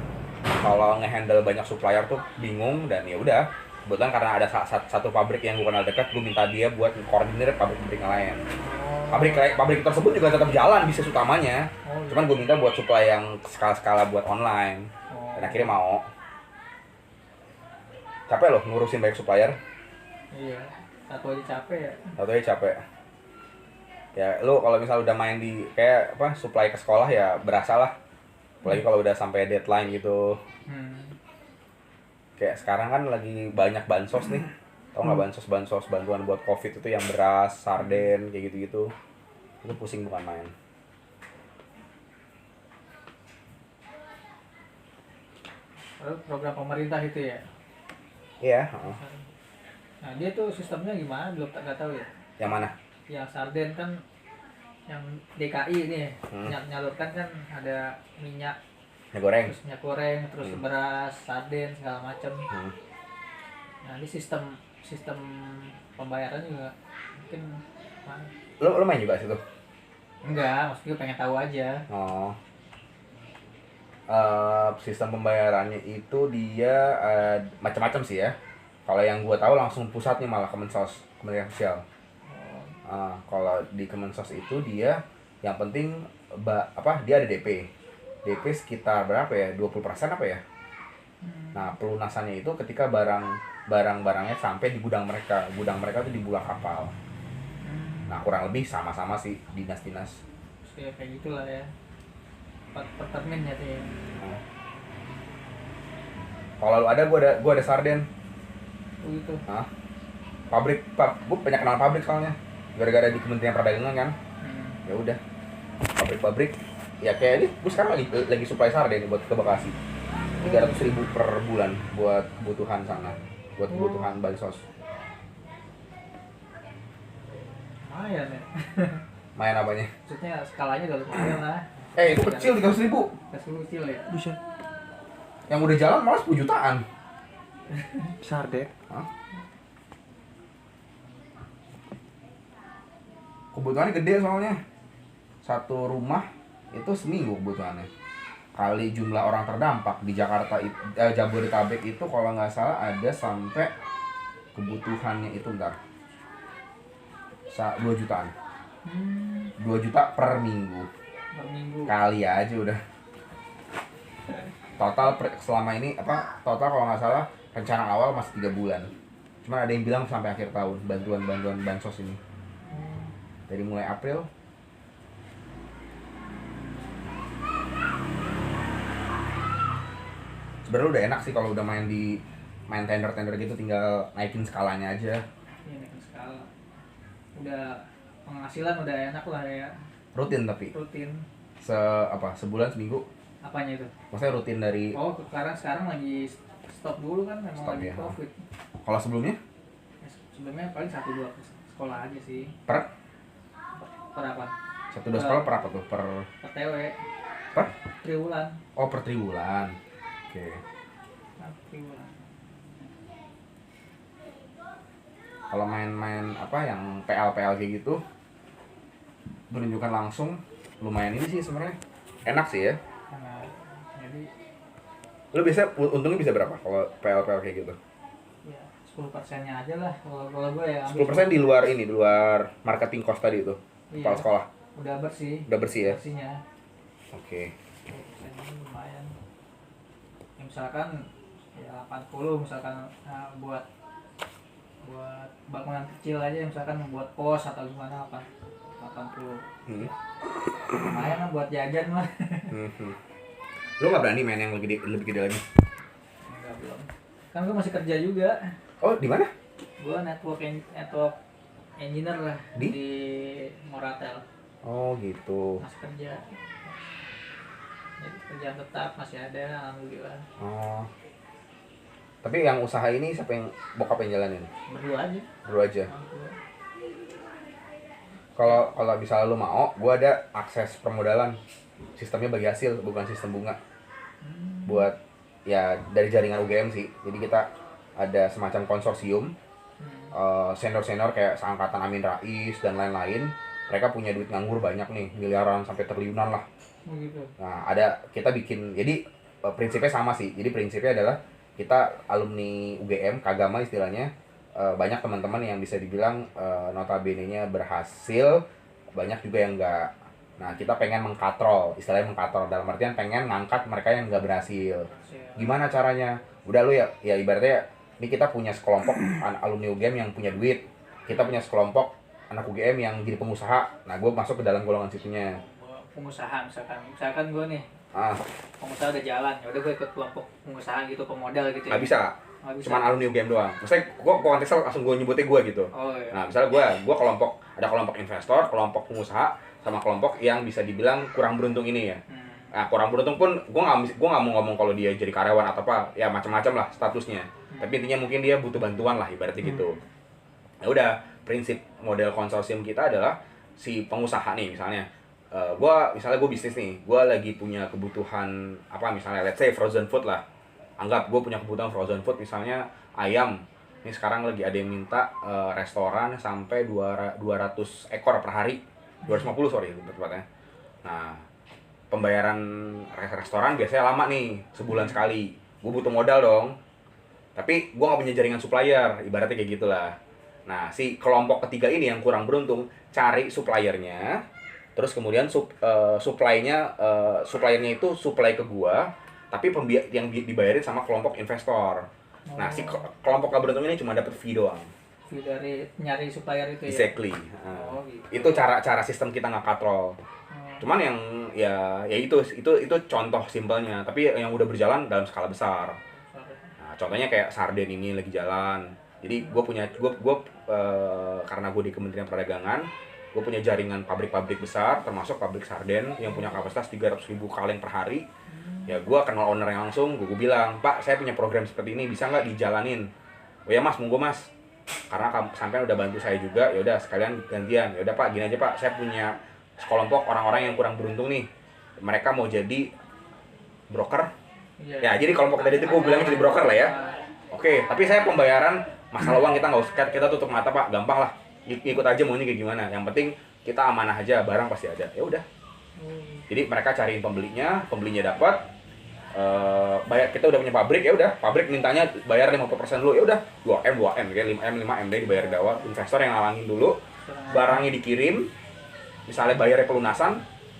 A: kalau ngehandle banyak supplier tuh bingung, dan ya udah kebetulan karena ada satu pabrik yang gue kenal dekat, gue minta dia buat koordinir pabrik-pabrik yang lain. Pabrik tersebut juga tetap jalan bisnis utamanya, cuman gue minta buat supply yang skala buat online, dan akhirnya mau. Capek loh ngurusin banyak supplier.
B: Iya, satu aja capek ya.
A: Ya lo kalau misalnya udah main di kayak apa supply ke sekolah ya berasa lah, apalagi kalau udah sampai deadline gitu. Kayak sekarang kan lagi banyak bansos nih, tau nggak bansos bantuan buat covid itu yang beras, sarden kayak gitu itu pusing bukan main.
B: Program pemerintah itu ya.
A: Iya.
B: Nah dia tuh sistemnya gimana belum nggak tahu ya.
A: Yang mana?
B: Yang sarden kan yang DKI ini nyalurkan kan ada minyak goreng terus beras, sarden segala macam. Nah ini sistem pembayaran juga mungkin mana?
A: Lo main juga situ?
B: Enggak, maksudnya pengen tahu aja.
A: Sistem pembayarannya itu dia macam-macam sih ya. Kalau yang gue tahu langsung pusatnya malah Kementerian Sosial. Kalau di Kemensos itu dia yang penting dia ada DP sekitar berapa ya, 20% apa ya. Nah pelunasannya itu ketika barang-barangnya sampai di gudang mereka itu di Bulak Kapal. Nah kurang lebih sama-sama sih dinas-dinas.
B: Ya kayak gitulah ya. Per termin ya tuh ya.
A: Kalau lu ada, gua ada sarden.
B: Gitu.
A: Gue banyak kenal pabrik soalnya. Gara-gara di Kementerian Perdagangan kan. Ya udah. Pabrik ya kayak ini gue sekarang lagi supply sarden buat ke Bekasi. 300.000 per bulan buat kebutuhan sana, buat kebutuhan bansos.
B: Lumayan ya.
A: Main apanya?
B: Maksudnya skalanya udah lumayan lah.
A: Itu kecil 300.000.
B: Kecil ya.
C: Bisa.
A: Yang udah jalan malah 10 jutaan.
C: Sarden.
A: Kebutuhannya gede soalnya. Satu rumah itu seminggu kebutuhannya. Kali jumlah orang terdampak di Jakarta Jabodetabek itu kalau nggak salah ada sampai kebutuhannya itu 2 jutaan. 2 juta per minggu. Kali aja udah. Total selama ini total kalau nggak salah rencana awal masih 3 bulan. Cuman ada yang bilang sampai akhir tahun bantuan bansos ini. Dari mulai April. Sebenarnya udah enak sih kalau udah main tender gitu, tinggal naikin skalanya aja.
B: Iya, naikin skala. Udah penghasilan udah enak lah ya.
A: Rutin tapi. Sebulan seminggu.
B: Apanya itu?
A: Maksudnya rutin dari.
B: Sekarang lagi stop dulu kan, memang
A: stop
B: lagi
A: ya.
B: Covid.
A: Kalau sebelumnya?
B: Sebelumnya paling 1-2 sekolah aja sih.
A: Per
B: apa?
A: 1-2 sekolah per apa tuh? Per
B: TW.
A: Per?
B: Triwulan.
A: Oh, per triwulan. Oke.
B: Triwulan.
A: Kalau main yang PL kayak gitu, menunjukkan langsung lumayan ini sih sebenarnya. Enak sih ya.
B: Nah, jadi
A: lu untungnya bisa berapa kalau PL kayak gitu?
B: Ya 10%-nya aja lah kalau gue ya.
A: 10% di luar marketing cost tadi itu. Kepala sekolah.
B: Udah bersih ya?
A: Bersihnya. Oke.
B: Lumayan. Ya, misalkan ya 80 misalkan buat bangunan kecil aja, misalkan buat kos atau gimana 80. Lumayan lah buat jajan mah.
A: Lu nggak berani main yang lebih gede lagi?
B: Enggak, belum. Kan gue masih kerja juga.
A: Oh, di mana?
B: Gue network engineer lah
A: Di?
B: di Moratel.
A: Oh gitu.
B: Masih kerja. Jadi kerjaan tetap masih ada, alhamdulillah.
A: Oh. Tapi yang usaha ini siapa yang bokap yang jalanin?
B: Berdua aja.
A: Berdua aja.
B: Berdua.
A: Kalau bisa lu mau, gua ada akses permodalan. Sistemnya bagi hasil, bukan sistem bunga. Buat ya dari jaringan UGM sih. Jadi kita ada semacam konsorsium senior-senior kayak seangkatan Amin Rais dan lain-lain. Mereka punya duit nganggur banyak nih, miliaran sampai triliunan lah.
B: Begitu.
A: Nah, kita bikin, jadi prinsipnya sama sih. Jadi prinsipnya adalah kita alumni UGM, Kagama istilahnya, banyak teman-teman yang bisa dibilang notabene-nya berhasil, banyak juga yang enggak. Nah, kita pengen mengkatrol, istilahnya mengkatrol dalam artian pengen ngangkat mereka yang enggak berhasil. Gimana caranya? Udah lu ya ibaratnya ini kita punya sekelompok alumni UGM yang punya duit. Kita punya sekelompok anak UGM yang jadi pengusaha. Nah, gue masuk ke dalam golongan situnya.
B: Pengusaha misalkan gue nih
A: Ah,
B: pengusaha udah jalan, ya udah gue ikut kelompok pengusaha gitu, pemodal gitu ya.
A: nggak bisa.
B: Nggak bisa.
A: Cuman alumni UGM doang. Maksudnya gue konteksnya langsung gue nyebutnya gue gitu.
B: Oh iya.
A: Nah, misalnya gue ada kelompok investor, kelompok pengusaha, sama kelompok yang bisa dibilang kurang beruntung ini ya. Nah, kurang beruntung pun gue nggak mau ngomong kalau dia jadi karyawan atau apa, ya macam-macam lah statusnya. Tapi intinya mungkin dia butuh bantuan lah ibaratnya gitu. Ya udah, prinsip model konsorsium kita adalah si pengusaha nih misalnya. Misalnya gue bisnis nih, gue lagi punya kebutuhan apa misalnya, let's say frozen food lah. Anggap gue punya kebutuhan frozen food misalnya ayam. Ini sekarang lagi ada yang minta restoran sampai 200 ekor per hari. 250 sorry tepatnya. Nah, pembayaran restoran biasanya lama nih, sebulan sekali. Gue butuh modal dong. Tapi gue gak punya jaringan supplier, ibaratnya kayak gitulah. Nah, si kelompok ketiga ini yang kurang beruntung, cari suppliernya, terus kemudian suppliernya itu supply ke gue, tapi yang dibayarin sama kelompok investor. Nah, si kelompok gak beruntung ini cuma dapat fee doang.
B: Fee dari nyari supplier itu ya?
A: Exactly.
B: Oh, gitu.
A: Itu cara sistem kita nggak katrol. Cuman yang ya itu contoh simpelnya, tapi yang udah berjalan dalam skala besar. Nah, contohnya kayak sarden ini lagi jalan. Jadi karena gue di Kementerian Perdagangan, gue punya jaringan pabrik-pabrik besar, termasuk pabrik sarden yang punya kapasitas 300.000 kaleng per hari. Ya gue kenal ownernya langsung, gue bilang, Pak, saya punya program seperti ini, bisa nggak dijalanin? Oh ya mas, monggo mas. Karena sampai udah bantu saya juga, ya udah sekalian gantian. Ya udah Pak, gini aja Pak, saya punya sekelompok orang-orang yang kurang beruntung nih. Mereka mau jadi broker. Ya, jadi kelompok tadi itu gue bilang jadi broker lah ya. Oke, tapi saya pembayaran masalah uang kita nggak usah, kita tutup mata Pak, gampang lah. Ikut aja maunya kayak gimana. Yang penting kita amanah aja, barang pasti ada. Ya udah. Jadi mereka cariin pembelinya dapat. Bayar, kita udah punya pabrik, ya udah pabrik mintanya bayar 50% dulu, ya udah 2M kayak 5M deh dibayar dawa, investor yang ngalangin dulu, barangnya dikirim, misalnya bayarnya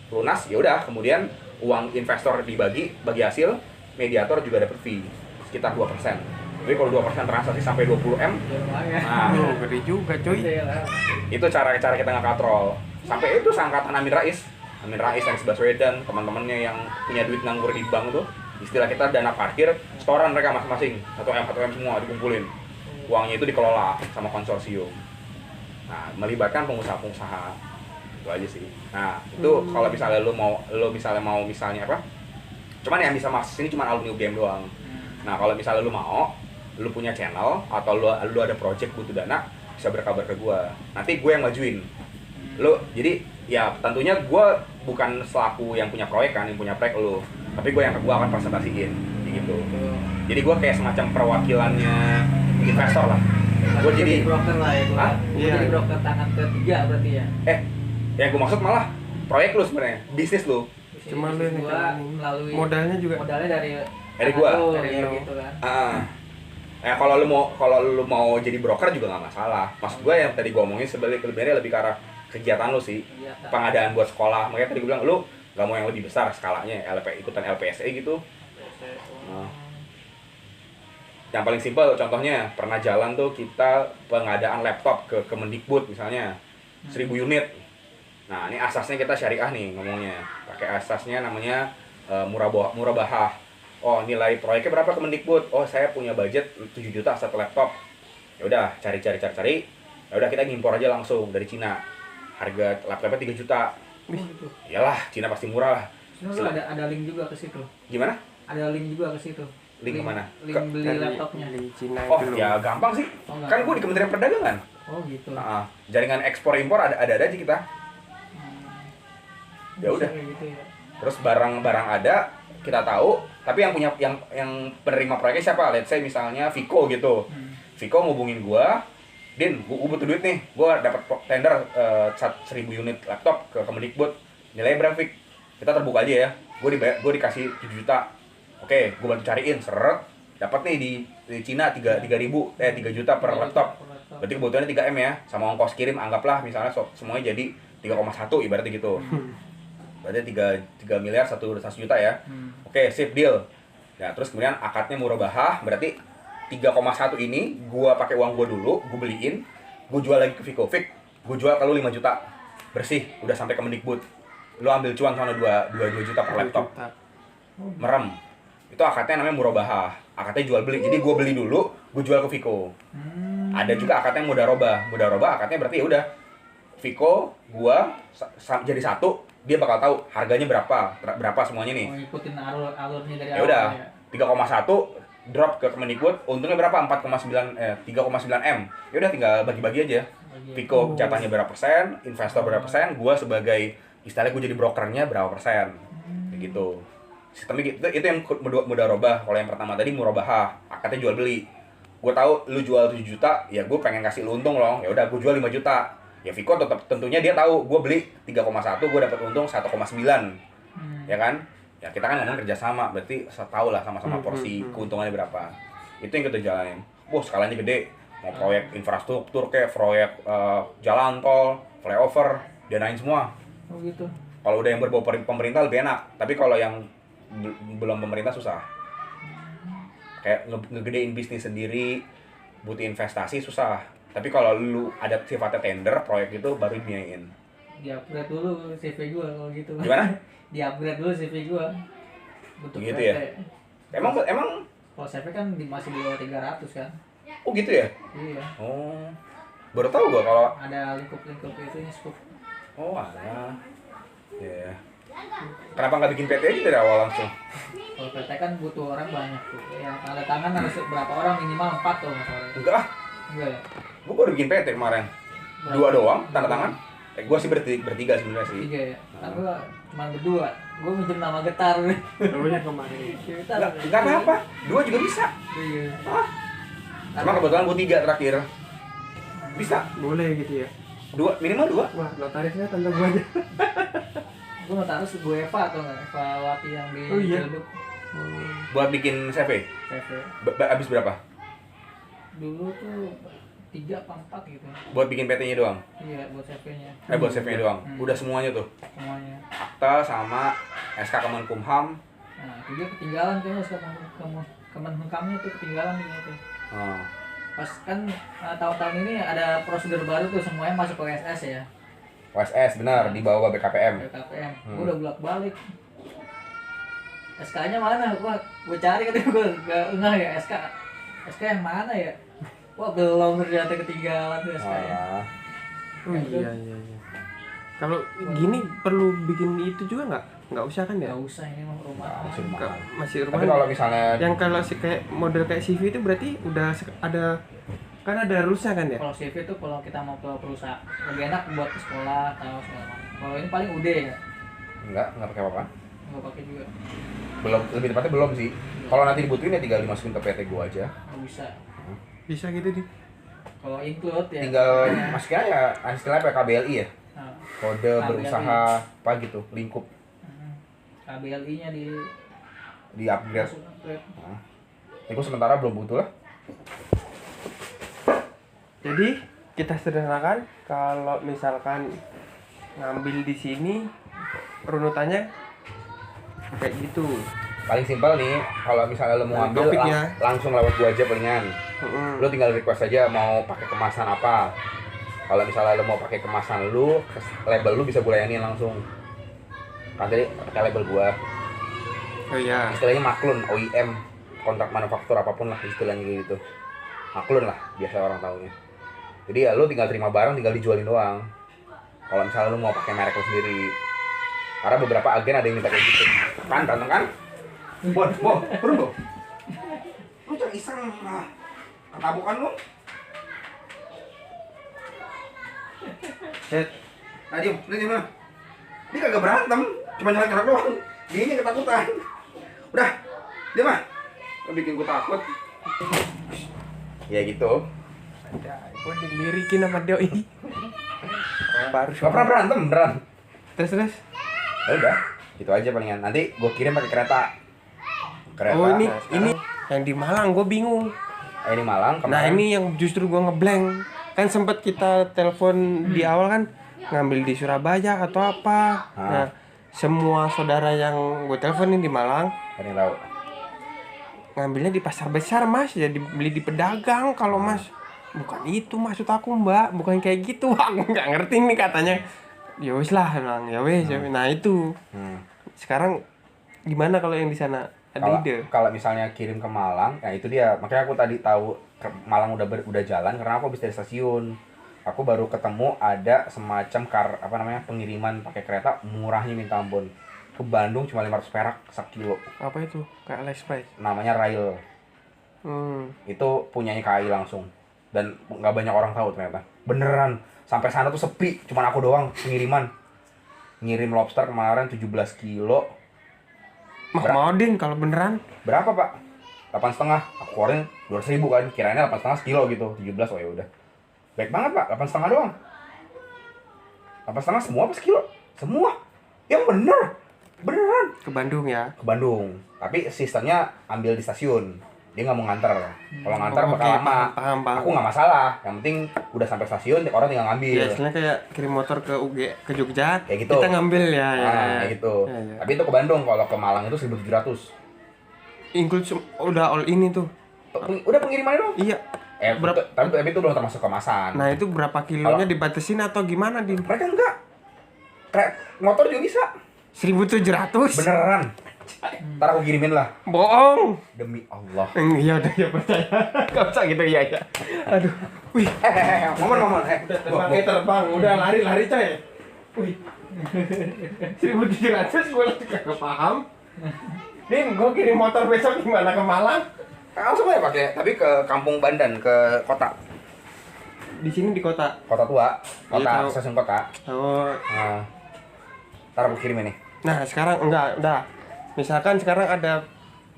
A: lunas, ya udah kemudian uang investor bagi hasil, mediator juga dapat fee sekitar 2%. Jadi kalau 2% transaksi sampai 20M, nah
C: gede juga cuy.
A: Itu cara kita nggak katrol. Sampai itu seangkatan Amin Rais dan Baswedan, teman-temannya yang punya duit nganggur di bank tuh, istilah kita dana parkir, setoran mereka masing-masing, 1M semua dikumpulin. Uangnya itu dikelola sama konsorsium. Nah, melibatkan pengusaha-pengusaha. Itu aja sih. Nah, itu kalau misalnya lo mau misalnya apa? Cuman yang bisa masuk sini cuma alumni UGM doang. Nah, kalau misalnya lo mau, lo punya channel atau lo ada project butuh dana, bisa berkabar ke gua. Nanti gue yang majuin. Jadi ya tentunya gue bukan selaku yang punya proyek kan, yang punya proyek lo, tapi gue akan presentasiin gitu. Jadi gue kayak semacam perwakilannya investor lah. Gue jadi
B: broker lah ya gue. Jadi broker tangan ketiga berarti ya.
A: Yang gue maksud malah proyek lo sebenarnya, bisnis lo.
C: Cuma lu nih
B: melalui
C: modalnya
A: dari gue.
B: Gitu kan.
A: Kalau lu mau jadi broker juga nggak masalah. Maksud gue yang tadi gue omongin sebenarnya lebih ke arah kegiatan lu sih, pengadaan buat sekolah. Makanya tadi gue bilang lu nggak mau yang lebih besar skalanya, ikutan LPSE gitu. Nah, yang paling simpel contohnya pernah jalan tuh kita pengadaan laptop ke Kemendikbud misalnya 1000 unit. Nah ini asasnya kita syariah nih ngomongnya, pakai asasnya namanya murabahah. Oh nilai proyeknya berapa Kemendikbud? Oh saya punya budget 7 juta satu laptop. Ya udah cari. Ya udah kita ngimpor aja langsung dari Cina. Harga laptopnya 3 juta.
B: Gitu.
A: Iyalah, Cina pasti murah lah.
B: Sebenarnya ada link juga ke situ.
A: Gimana?
B: Ada link juga ke situ.
A: Link kemana?
B: Link beli laptopnya.
C: Di Cina
A: Oh,
C: itu loh.
A: ya gampang sih.
B: Oh,
A: Kan gue di Kementerian Perdagangan.
B: Oh gitu.
A: Jaringan ekspor impor ada aja kita. Ya
B: Bisa
A: udah.
B: kayak gitu ya.
A: Terus barang-barang ada, kita tahu, tapi yang punya yang penerima proyeknya siapa? Let's say misalnya Vico gitu. Vico ngubungin gua, Din, gua butuh duit nih. Gua dapat tender 1.000 unit laptop ke Kemendikbud. Nilainya berapa, Vic? Kita terbuka aja ya. Gua dikasih 7 juta. Oke, gua bantu cariin, seret. Dapat nih di Cina 3 juta per laptop. Berarti kebutuhannya 3M ya. Sama ongkos kirim anggaplah misalnya semuanya jadi 3,1 ibaratnya gitu. Berarti 3 miliar 1 juta ya. Oke, sip deal. Ya, terus kemudian akadnya murabahah, berarti 3,1 ini gua pakai uang gua dulu, gua beliin, gua jual lagi ke Vico. Vic, gua jual ke lu 5 juta. Bersih, udah sampai ke Mendikbud. Lu ambil cuan sana 2 juta per laptop. Merem. Itu akadnya namanya murabahah. Akadnya jual beli. Jadi gua beli dulu, gua jual ke Vico. Ada juga akadnya mudarobah. Mudarobah akadnya berarti ya udah Vico, gua jadi satu, dia bakal tahu harganya berapa semuanya nih.
B: Oh, ikutin alurnya dari
A: Ya udah, 3,1 drop ke Kemendikbud, untungnya berapa? 3,9 M. Ya udah tinggal bagi-bagi aja. Vico jatahnya berapa persen, investor berapa persen, gua sebagai istilahnya gua jadi brokernya berapa persen. Kayak gitu. Sistemnya gitu. Itu yang mudarobah. Kalau yang pertama tadi murabahah, akadnya jual beli. Gua tahu lu jual 7 juta, ya gua pengen kasih lu untung loh. Ya udah gua jual 5 juta. Ya Vico tetap tentunya dia tahu gua beli 3,1, gua dapat untung 1,9. Ya kan? Ya kita kan ngomong kerjasama, berarti tahu lah sama-sama porsi keuntungannya berapa. Itu yang kita jalanin. Skalanya gede, mau proyek infrastruktur kayak proyek jalan tol, flyover, danain semua.
B: Oh gitu.
A: Kalau udah yang berbau pemerintah lebih enak, tapi kalau yang belum pemerintah susah. Kayak ngegedein bisnis sendiri, butuh investasi susah. Tapi kalau lu ada sifatnya tender, proyek itu baru dibiayain.
B: Di-upgrade dulu CV gua kalau gitu.
A: Gimana?
B: Di-upgrade dulu CV gua. Butuh
A: Gitu
B: PT.
A: ya? Emang
B: Kalau CV kan masih di bawah 300 kan.
A: oh gitu ya?
B: Iya.
A: Oh. Baru tahu gua kalau
B: Ada lingkup-lingkup itunya scoop.
A: oh ada. Ya. Kenapa nggak bikin PT aja dari awal langsung?
B: Kalau PT kan butuh orang banyak tuh. Ya tanda tangan harus berapa orang, minimal 4 tuh masalahnya.
A: Enggak ah,
B: Enggak ya?
A: gua baru bikin PT kemarin. 2 doang tanda tangan. Gua sih bertiga sebenarnya sih.
B: 3 ya. Kan gua cuma berdua. Gua minjem nama getar.
C: Namanya kemarin.
B: Getar.
A: Enggak apa-apa. 2 juga bisa.
B: Iya.
A: Cuma kebetulan gua 3 terakhir. Bisa.
C: Boleh gitu ya.
A: 2 minimal 2.
C: Wah, notarisnya tante gua aja.
B: Gua notaris Bu Eva atau enggak? Eva Wati yang di
C: Oh, iya.
B: Ciledug.
A: Buat bikin CV.
B: CV.
A: Habis berapa?
B: Dulu tuh 3 apa 4 gitu.
A: Buat bikin PT-nya doang.
B: Iya, buat CV-nya.
A: Buat CV-nya doang. Udah semuanya tuh.
B: Semuanya.
A: Akta sama SK Kemenkumham.
B: Nah, itu dia ketinggalan kayaknya Kemenkumhamnya tuh ketinggalan gitu.
A: Oh.
B: Pas kan tahun-tahun ini ada prosedur baru tuh semuanya masuk ke OSS ya.
A: OSS benar di bawah BKPM.
B: BKPM. Gua udah bolak-balik. SK-nya mana? Gua cari kan gua enggak ngeh ya SK. SK yang mana ya? Wah, belum ternyata ketinggalan tuh SK-nya.
A: Wah.
C: Oh iya. Kalau gini perlu bikin itu juga nggak? Nggak usah kan ya?
B: Enggak usah, ini mah rumah.
C: Masih rumah.
A: Tapi kalau misalnya
C: yang kalau kayak model kayak CV itu berarti udah ada kan ada rulesnya kan ya?
B: Kalau CV itu kalau kita mau ke perusahaan lebih enak buat ke sekolah atau segala macam. Kalau ini paling UD ya.
A: enggak pakai apa-apa.
B: Enggak pakai juga.
A: Belum, lebih tepatnya belum sih. Kalau nanti dibutuhin ya tinggal dimasukin ke PT gua aja.
B: Enggak bisa.
C: Bisa gitu di.
B: Kalau include ya.
A: Tinggal masukin aja istilahnya pakai KBLI ya.
B: Nah,
A: Kode
B: KBLI.
A: berusaha apa gitu, lingkup
B: KBLI-nya
A: di upgrade.
B: masuk upgrade.
A: Nah. Ini gua sementara belum butuh lah.
C: Jadi kita sederhanakan kalau misalkan ngambil di sini runutannya kayak gitu.
A: Paling simpel nih, kalau misalnya lo mau
C: Dari
A: ambil
C: topiknya.
A: langsung lewat gua aja palingan. Lo tinggal request aja mau pakai kemasan apa. Kalau misalnya lo mau pakai kemasan lu, label lu bisa gue layanin langsung. Kan tadi pakai label gua.
C: Oh iya.
A: Istilahnya maklun, OEM, kontrak manufaktur apapun lah istilahnya gitu. Maklun lah, biasa orang taunya. Jadi ya lu tinggal terima barang, tinggal dijualin doang. Kalau misalnya lu mau pakai merek lu sendiri. Karena beberapa agen ada yang minta kayak gitu. Kan, berantem kan? Turun Bo. Lu jangan iseng lah. Ketabukan lu. Set. Nah, diem mana? Ini kagak berantem, cuma nyolek-nyolek doang. Dianya ketakutan. Udah, dia mah. Lu bikin gua takut. Ya gitu.
C: Ada, gua dilirikin sama Doi. Baru
A: Gak pernah berantem beneran.
C: Terus.
A: Ya udah, gitu aja palingan. Nanti gua kirim pakai kereta.
C: Oh ini
A: Nah,
C: ini yang di Malang, gue bingung.
A: ini Malang kemarin.
C: Nah ini yang justru gue ngeblank. Kan sempet kita telepon di awal kan ngambil di Surabaya atau apa. Nah semua saudara yang gue teleponin di Malang
A: Ada yang tahu.
C: ngambilnya di pasar besar mas, jadi beli di pedagang. Kalau mas bukan itu maksud aku mbak, bukan kayak gitu. Aku nggak ngerti nih katanya. Ya wes lah, bilang ya wes. Nah itu sekarang gimana kalau yang di sana? Ada ide?
A: Kalau misalnya kirim ke Malang, ya itu dia. Makanya aku tadi tahu Malang udah jalan karena aku habis dari stasiun. Aku baru ketemu ada semacam pengiriman pakai kereta murahnya minta ampun. Ke Bandung cuma 500 perak sekilo.
C: Apa itu? Kayak AliExpress.
A: Namanya Rail. Itu punyanya KAI langsung. Dan nggak banyak orang tahu ternyata. Beneran. Sampai sana tuh sepi, cuma aku doang pengiriman. Ngirim lobster kemarin 17 kilo.
C: Mau Din kalau beneran?
A: Berapa pak? 8,5. Aku keluarin 200.000 kan. Kirainnya 8,5 sekilo gitu. 17, oh ya udah. Baik banget pak, 8,5 doang. 8,5 semua apa sekilo? Semua. Yang beneran.
C: Ke Bandung ya?
A: Ke Bandung. Tapi sistemnya ambil di stasiun. Dia nggak mau nganter. Kalau nganter bakal lama.
C: Paham.
A: Aku nggak masalah. Yang penting udah sampai stasiun, orang tinggal ngambil.
C: Ya, istilahnya kayak kirim motor ke Jogja,
A: kayak gitu.
C: kita ngambil ya.
A: Kayak gitu.
C: Ya.
A: Tapi itu ke Bandung. Kalau ke Malang itu 1.700.
C: Include udah all ini tuh.
A: Udah pengirimannya dong.
C: Iya.
A: Tapi itu belum termasuk kemasan.
C: Nah itu berapa kilonya dibatasin atau gimana Din?
A: Mereka enggak. Motor juga bisa.
C: 1.700.
A: Beneran. Ntar aku kirimin lah.
C: Bohong.
A: Demi Allah.
C: Iya udah ya percaya. Gak usah gitu ya. Aduh. Wih.
A: Momen.
C: Terbang. Udah lari coy. Wih. 1.700 gue lagi kagak paham. Din, gue kirim motor besok gimana ke Malang?
A: Langsung aja pakai, tapi ke Kampung Bandan, ke kota.
C: Di sini di kota.
A: Kota tua,
C: Iya,
A: stasiun kota.
C: Oh.
A: Nah, ntar aku kirim ini.
C: Nah sekarang enggak, udah. Misalkan sekarang ada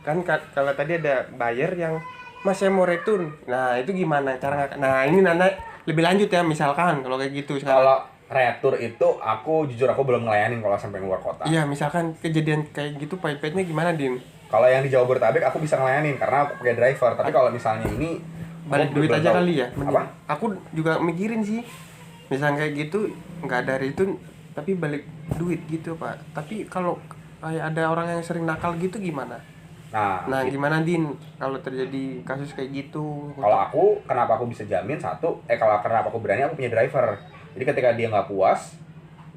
C: kan kalau tadi ada buyer yang mas saya mau return. Nah itu gimana cara Nah ini Nana lebih lanjut ya, misalkan kalau kayak gitu sekarang.
A: Kalau retur itu aku jujur belum ngelayanin kalau sampai keluar kota.
C: Iya misalkan kejadian kayak gitu pahit-pahitnya gimana Din?
A: Kalau yang di Jawa Bodetabek aku bisa ngelayanin karena aku pakai driver. Tapi kalau misalnya ini
C: balik duit aja kali ya.
A: Apa?
C: Aku juga mikirin sih. Misalnya kayak gitu nggak ada return tapi balik duit gitu Pak. Tapi kalau kayak ada orang yang sering nakal gitu gimana? Nah gimana Din kalau terjadi kasus kayak gitu?
A: Kalau aku, kenapa aku bisa jamin kenapa aku berani, aku punya driver. Jadi ketika dia nggak puas,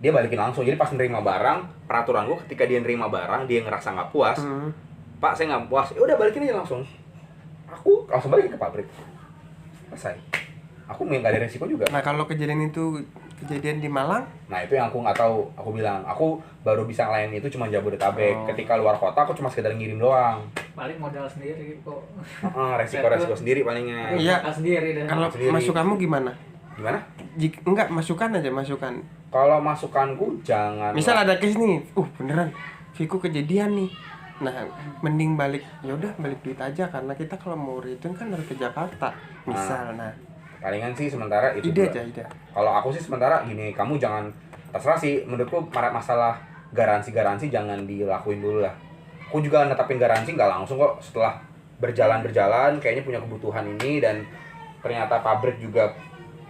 A: dia balikin langsung. Jadi pas nerima barang, peraturan gue ketika dia nerima barang, dia ngerasa nggak puas, Pak saya nggak puas, ya udah balikin aja langsung. Aku langsung balikin ke pabrik. Selesai. Aku nggak ada resiko juga.
C: Nah kalau kejadian di Malang?
A: Nah itu yang aku nggak tahu. Aku bilang, aku baru bisa ngelayanin itu cuma Jabodetabek. Ketika luar kota, aku cuma sekedar ngirim doang.
B: Paling modal sendiri kok.
A: Resiko sendiri palingnya.
C: Iya.
B: Sendiri dan
C: Kalau masuk kamu gimana?
A: Gimana?
C: Enggak, masukan aja, masukan.
A: Kalau masukanku jangan.
C: Misal ada case nih, beneran Viku kejadian nih. Nah, mending balik duit aja karena kita kalau mau return kan harus ke Jakarta. Misal,
A: palingan sih sementara itu.
C: Ide.
A: Kalau aku sih sementara gini, kamu jangan, terserah sih, menurutku masalah garansi jangan dilakuin dulu lah. Aku juga netapin garansi nggak langsung kok, setelah berjalan kayaknya punya kebutuhan ini dan ternyata pabrik juga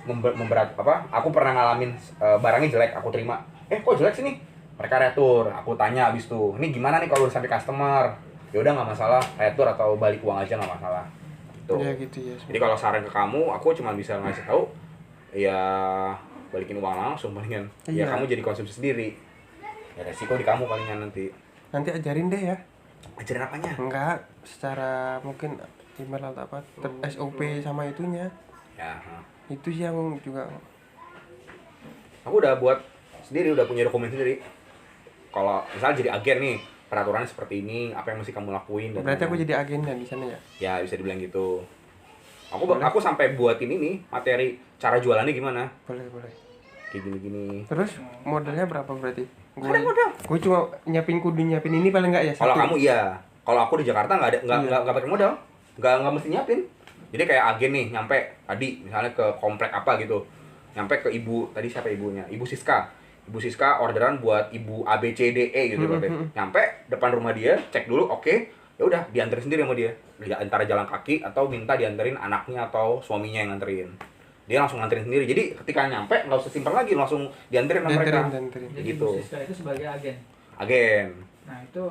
A: memberat aku pernah ngalamin barangnya jelek aku terima. Kok jelek sih nih? Mereka retur, aku tanya abis tuh, ini gimana nih kalau udah sampai customer? Ya udah nggak masalah, retur atau balik uang aja nggak masalah.
C: Ya gitu ya.
A: Jadi kalau saran ke kamu, aku cuma bisa ngasih tahu ya balikin uang langsung palingan. Ya kamu jadi konsumsi sendiri. Ya resiko di kamu palingan nanti.
C: Nanti ajarin deh ya.
A: Ajarin apanya?
C: Enggak, secara mungkin email atau apa, SOP sama itunya.
A: Ya.
C: Itu sih yang juga.
A: Aku udah buat sendiri, udah punya dokumen sendiri. Kalau misalnya jadi agen nih, peraturannya seperti ini, apa yang mesti kamu lakuin dan
C: Berarti aku
A: lain-lain.
C: jadi agennya di sana ya.
A: Ya bisa dibilang gitu. Aku sampai buatin ini materi cara jualannya gimana.
C: Boleh.
A: Kayak gini-gini.
C: Terus modalnya berapa berarti?
A: Ada modal.
C: Gue cuma kudu nyiapin ini paling enggak ya?
A: Kalau
C: satu.
A: kamu iya. Kalau aku di Jakarta nggak pakai modal. Nggak mesti nyiapin. Jadi kayak agen nih nyampe tadi misalnya ke komplek apa gitu. Nyampe ke ibu, tadi siapa ibunya? Ibu Siska. Ibu Siska orderan buat ibu ABCDE gitu berarti. Nyampe depan rumah dia, cek dulu oke. Ya udah dianterin sendiri sama dia. Antara jalan kaki atau minta dianterin anaknya atau suaminya yang nganterin. Dia langsung nganterin sendiri. Jadi ketika nyampe nggak usah simpen lagi, langsung dianterin sama mereka.
C: Dianterin.
B: Jadi
A: Gitu.
B: Bu Siska itu sebagai agen.
A: Agen.
B: Nah itu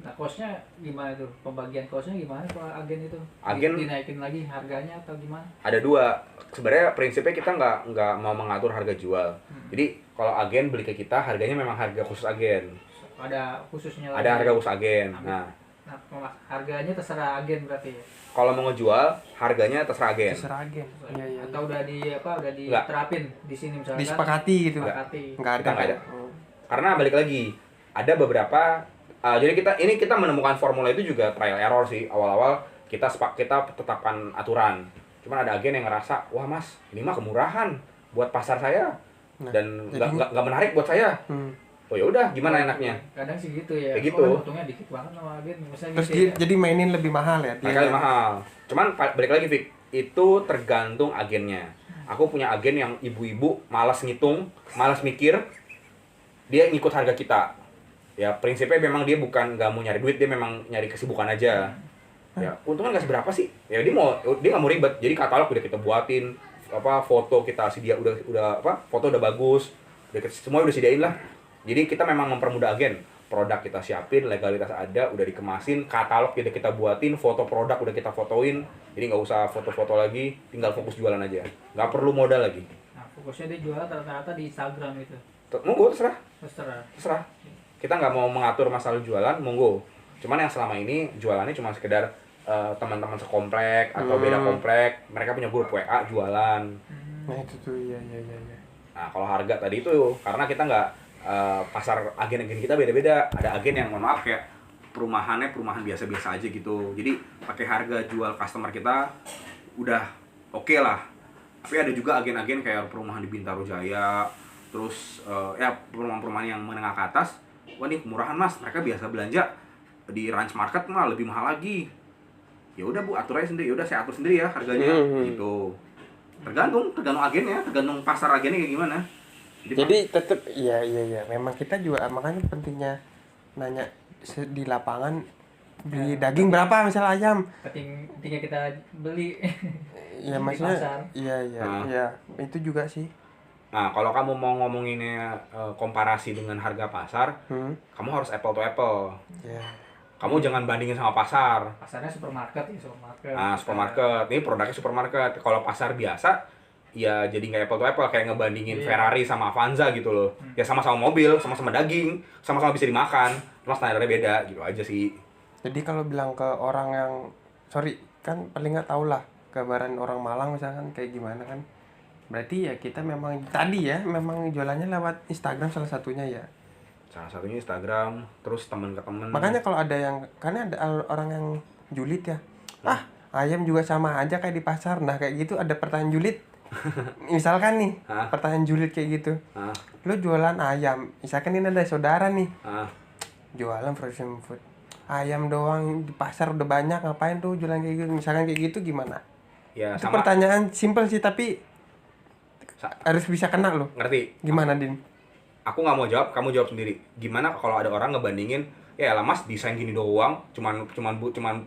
B: nah kosnya gimana tuh? Pembagian kosnya gimana kalau agen itu?
A: Agen-
B: Dinaikin lagi harganya atau gimana?
A: Ada dua. Sebenarnya prinsipnya kita nggak mau mengatur harga jual. Jadi kalau agen beli ke kita harganya memang harga khusus agen.
B: Ada khususnya lagi.
A: Ada harga khusus agen. Nah,
B: Nah, harganya terserah agen berarti ya?
A: kalau mau ngejual harganya terserah agen.
C: Terserah agen. Iya.
B: Atau udah
A: Nggak.
B: diterapin di sini misalkan?
C: Disepakati gitu.
B: Disepakati.
C: Enggak ada.
A: Kita nggak ada.
C: Oh.
A: Karena balik lagi ada beberapa jadi kita menemukan formula itu juga trial error sih. Awal-awal kita tetapkan aturan. Cuman ada agen yang ngerasa, "Wah, Mas, ini mah kemurahan buat pasar saya."
C: Nah,
A: Dan
C: jadi-
A: nggak menarik buat saya. Oh ya udah, gimana enaknya?
B: Kadang sih gitu ya.
A: Kayak gitu.
B: Oh, untungnya dikit banget sama agen. Misalnya
C: Terus
B: gitu ya.
C: jadi mainin lebih mahal ya.
A: Mereka lebih mahal. Cuman balik lagi Vic, itu tergantung agennya. Aku punya agen yang ibu-ibu malas ngitung, malas mikir, dia ngikut harga kita. Ya prinsipnya memang dia bukan nggak mau nyari duit, dia memang nyari kesibukan aja. Ya untungnya nggak seberapa sih. Ya dia nggak mau ribet. Jadi katalog udah kita buatin, foto kita dia udah foto udah bagus, semua udah sediain lah. Jadi kita memang mempermudah agen. Produk kita siapin, legalitas ada, udah dikemasin, katalog kita buatin, foto produk udah kita fotoin. Jadi nggak usah foto-foto lagi, tinggal fokus jualan aja. Nggak perlu modal lagi.
B: Nah, fokusnya dia jualan rata-rata di Instagram itu.
A: Monggo terserah.
B: Terserah.
A: Kita nggak mau mengatur masalah jualan, monggo. Cuman yang selama ini jualannya cuma sekedar teman-teman sekomplek atau beda komplek, mereka punya grup WA jualan.
C: Nah, itu tuh iya.
A: Nah kalau harga tadi itu karena kita nggak pasar agen-agen kita beda-beda. Ada agen yang mohon maaf kayak perumahan biasa-biasa aja gitu. Jadi pakai harga jual customer kita udah oke lah. Tapi ada juga agen-agen kayak perumahan di Bintaro Jaya, terus ya perumahan-perumahan yang menengah ke atas. Wah nih murahan Mas, mereka biasa belanja di Ranch Market mah lebih mahal lagi. Ya udah Bu, atur aja sendiri. Ya udah saya atur sendiri ya harganya gitu. Tergantung agennya, tergantung pasar agennya kayak gimana.
C: Jadi tetap iya. Memang kita juga makanya pentingnya nanya di lapangan beli daging berapa misal ayam.
B: Pentingnya kita beli.
C: Iya
B: Di
C: maksudnya
B: pasar.
C: iya. Itu juga sih.
A: Nah, kalau kamu mau ngomonginnya komparasi dengan harga pasar, kamu harus apple to apple.
C: Iya.
A: Kamu jangan bandingin sama pasar.
B: Pasarnya supermarket.
A: Nah, supermarket. Ini produknya supermarket. Kalau pasar biasa, ya jadi nggak apple to apple. Kayak ngebandingin Ferrari sama Avanza gitu loh. Ya sama-sama mobil, sama-sama daging, sama-sama bisa dimakan. Cuma standarnya beda, gitu aja sih.
C: Jadi kalau bilang ke orang yang kan paling nggak tahu lah gambaran orang Malang misalkan kayak gimana kan. Berarti ya kita memang tadi ya memang jualannya lewat Instagram salah satunya ya.
A: Salah satunya Instagram, terus temen ke temen.
C: Makanya kalau ada yang karena ada orang yang julid ya. Ayam juga sama aja kayak di pasar. Nah, kayak gitu ada pertanyaan julid. Misalkan nih, pertanyaan julid kayak gitu. Lo jualan ayam. Misalkan ini ada saudara nih. Jualan frozen food. Ayam doang di pasar udah banyak, ngapain tuh jualan kayak gitu? Misalkan kayak gitu gimana?
A: Ya,
C: Itu
A: sama.
C: pertanyaan simpel sih tapi harus bisa kena lo.
A: Ngerti?
C: Gimana, Din?
A: Aku nggak mau jawab, kamu jawab sendiri. Gimana kalau ada orang ngebandingin, ya lah Mas desain gini doang, cuman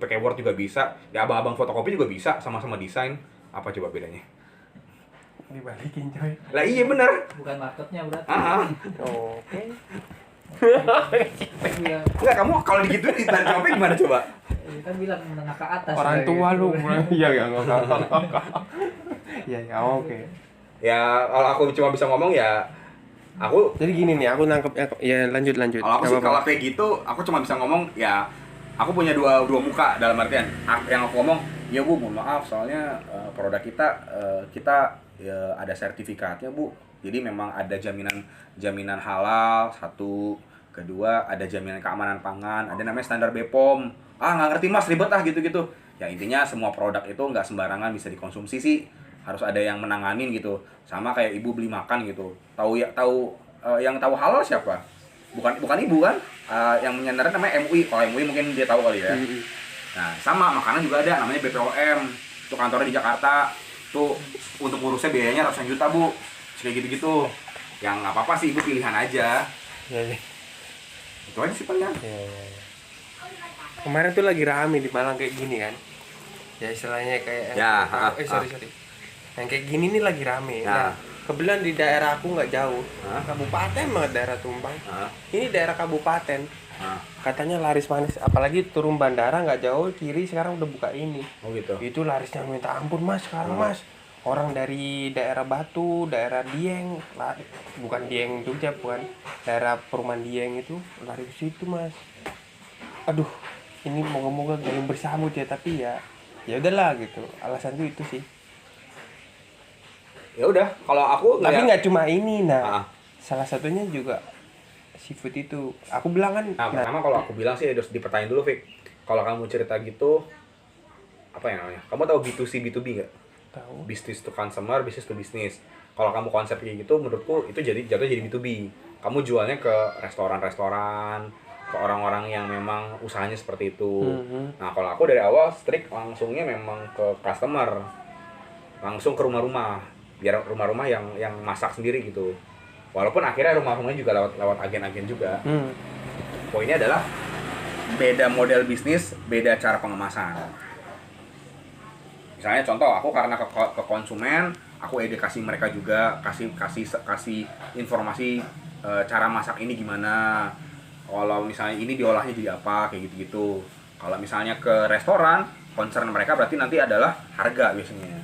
A: pakai Word juga bisa. Ya abang-abang fotokopi juga bisa, sama-sama desain. Apa coba bedanya?
C: Dibalikin, coy.
A: Lah iya bener.
B: Bukan marketnya berarti.
C: Oke.
B: Iya.
A: Enggak, kamu kalau digituin ditanya jawabnya gimana coba?
B: Kan bilang menengah ke atas.
C: Orang
B: kayak
C: tua
B: gitu.
C: lu. Iya, enggak. Iya, oke.
A: Ya kalau aku cuma bisa ngomong ya aku
C: Jadi gini nih, aku nangkep ya lanjut.
A: kalau aku
C: Nggak
A: sih
C: apa-apa.
A: kalau kayak gitu aku cuma bisa ngomong ya aku punya dua muka dalam artian yang aku ngomong Iya Bu, mohon maaf soalnya produk kita ya, ada sertifikatnya Bu. Jadi memang ada jaminan halal satu, kedua ada jaminan keamanan pangan, ada namanya standar BPOM. Ah nggak ngerti Mas, ribet gitu-gitu. Ya intinya semua produk itu nggak sembarangan bisa dikonsumsi sih, harus ada yang menanganin gitu. Sama kayak ibu beli makan gitu. Yang tahu halal siapa? Bukan ibu kan? Yang menyandarkan namanya MUI. Kalau MUI mungkin dia tahu kali ya. Nah, sama makanan juga ada namanya BPOM. Itu kantornya di Jakarta. Tuh untuk ngurusnya biayanya ratusan juta, Bu. Kayak gitu-gitu. Yang nggak apa-apa sih, Ibu pilihan aja.
C: Ya.
A: Itu aja sih paling.
C: Ya. Kemarin tuh lagi rame di Malang kayak gini kan. Ya istilahnya kayak
A: Ya,
C: sorry. Yang kayak gini nih lagi rame.
A: Ya.
C: Nah, kebetulan di daerah aku nggak jauh.
A: Hah?
C: Kabupaten banget daerah Tumpang.
A: Hah?
C: Ini daerah kabupaten.
A: Hah?
C: Katanya laris manis, apalagi turun bandara nggak jauh kiri sekarang udah buka ini.
A: Oh gitu.
C: Itu larisnya minta ampun Mas sekarang Mas. Orang dari daerah Batu, daerah Dieng, bukan Dieng Jogja, bukan daerah perumahan Dieng itu lari ke situ Mas. Aduh, ini moga-moga gak yang bersambut ya, tapi ya udahlah gitu. Alasan itu sih.
A: Ya udah, kalau aku
C: Tapi
A: ngeliat-
C: nggak cuma ini, nah.
A: Ah.
C: Salah satunya juga seafood itu. Aku bilang kan,
A: Nah, pertama kalau aku bilang sih harus dipertanyain dulu, Fik. Kalau kamu cerita gitu, apa ya namanya? Kamu tahu B2C, B2B nggak?
C: tahu.
A: Business to consumer, business to business. Kalau kamu konsep kayak gitu, menurutku itu jatuh jadi B2B. Kamu jualnya ke restoran-restoran, ke orang-orang yang memang usahanya seperti itu. Nah, kalau aku dari awal strict langsungnya memang ke customer, langsung ke rumah-rumah, biar rumah-rumah yang masak sendiri gitu. Walaupun akhirnya rumah-rumahnya juga lewat agen-agen juga. Poinnya adalah beda model bisnis, beda cara pengemasan. Misalnya contoh, aku karena ke konsumen, aku edukasi mereka juga, kasih informasi cara masak ini gimana. Kalau misalnya ini diolahnya jadi apa, kayak gitu-gitu. Kalau misalnya ke restoran, concern mereka berarti nanti adalah harga biasanya.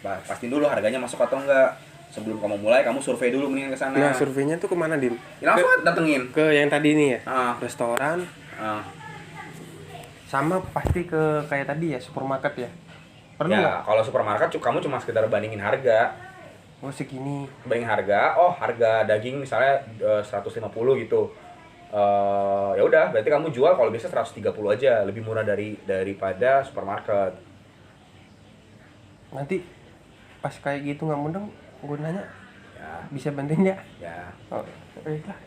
A: Pastiin dulu harganya masuk atau enggak. Sebelum kamu mulai, kamu survei dulu mendingan ke sana.
C: Nah, surveinya tuh kemana, Dim?
A: Ya, langsung datengin.
C: Ke yang tadi nih ya?
A: Restoran.
C: Sama pasti ke kayak tadi ya, supermarket ya? Perlu
A: Ya,
C: nggak?
A: kalau supermarket kamu cuma sekedar bandingin harga.
C: Oh segini.
A: Bandingin harga, harga daging misalnya 150 gitu. Ya udah, berarti kamu jual kalau bisa 130 aja, lebih murah daripada supermarket.
C: Nanti pas kayak gitu nggak mudeng, gue nanya
A: Ya,
C: bisa bantuin ya?
A: ya.
C: Oh, lah,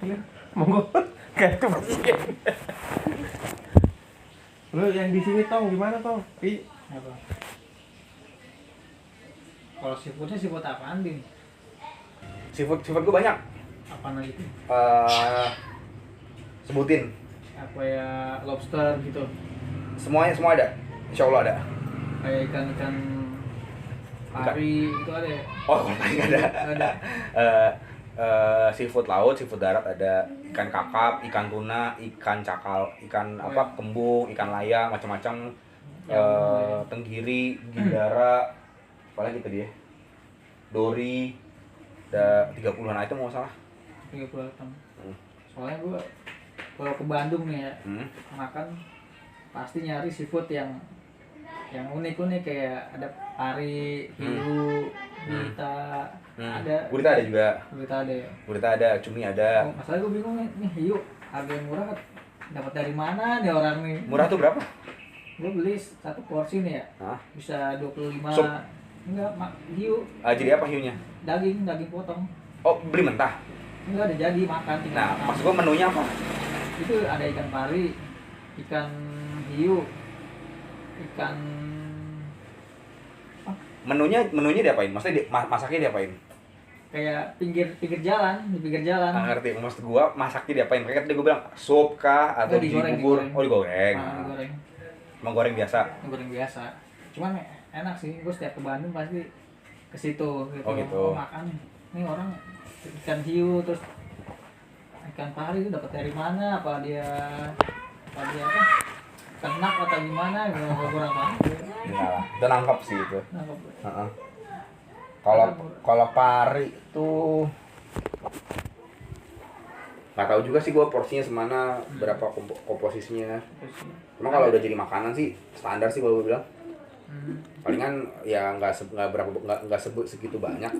C: monggo. Kayak itu pasien. Lu yang di sini Tong, gimana Tong?
B: Apa? Kalau seafoodnya seafood apaan, Din?
A: Seafood gue banyak.
B: Apaan lagi tuh?
A: Sebutin.
B: Apa ya, lobster gitu?
A: Semua ada. Insya Allah ada.
B: Kayak ikan-ikan pari itu ada ya?
A: Oh, paling ada.
B: Ada.
A: Seafood laut, seafood darat ada, ikan kakap, ikan tuna, ikan cakal, ikan kembung, ikan layang, macam-macam, tenggiri, gindara, apalagi tadi ya, dori, ada 30-an item nggak salah.
B: 30 item. Soalnya gue kalau ke Bandung nih ya, makan pasti nyari seafood yang unik-unik, kayak ada pari, hiu, gurita, ada.
A: Gurita ada juga. Gurita ada, cumi ada.
B: Masalahnya gue bingung nih hiu harga yang murah dapat dari mana nih orang nih?
A: Murah tuh berapa?
B: Gue beli satu porsi nih ya, bisa 25.
A: Sup?
B: Enggak, hiu.
A: Jadi apa hiunya?
B: Daging potong.
A: Oh, beli mentah.
B: Enggak, ada jadi makan tinggal.
A: Nah,
B: makan.
A: maksud gua menunya apa?
B: Itu ada ikan pari, ikan hiu, ikan
A: Menunya diapain? Maksudnya masaknya diapain?
B: kayak di pinggir jalan.
A: Nggak ngerti. Maksud gua masaknya diapain? Kayak tadi gua bilang sup kah atau
B: Digoreng,
A: bubur?
B: digoreng.
A: Oh, digoreng.
B: Digoreng.
A: Emang goreng biasa.
B: Goreng biasa. Cuman enak sih, gue setiap ke Bandung pasti ke situ gitu.
A: Oh, gitu.
B: Makan. Ini orang ikan hiu terus ikan pari itu dapat dari mana? Apa dia apa? Ternak atau gimana? Gue kurang paham.
A: Enggak lah. Itu nangkep sih itu.
B: Nangkep.
A: Kalau pari tuh nggak tahu juga sih gua porsinya semana, berapa komposisinya. Emang kalau udah jadi makanan sih standar sih kalau gue bilang. Palingan ya nggak sebut segitu banyak.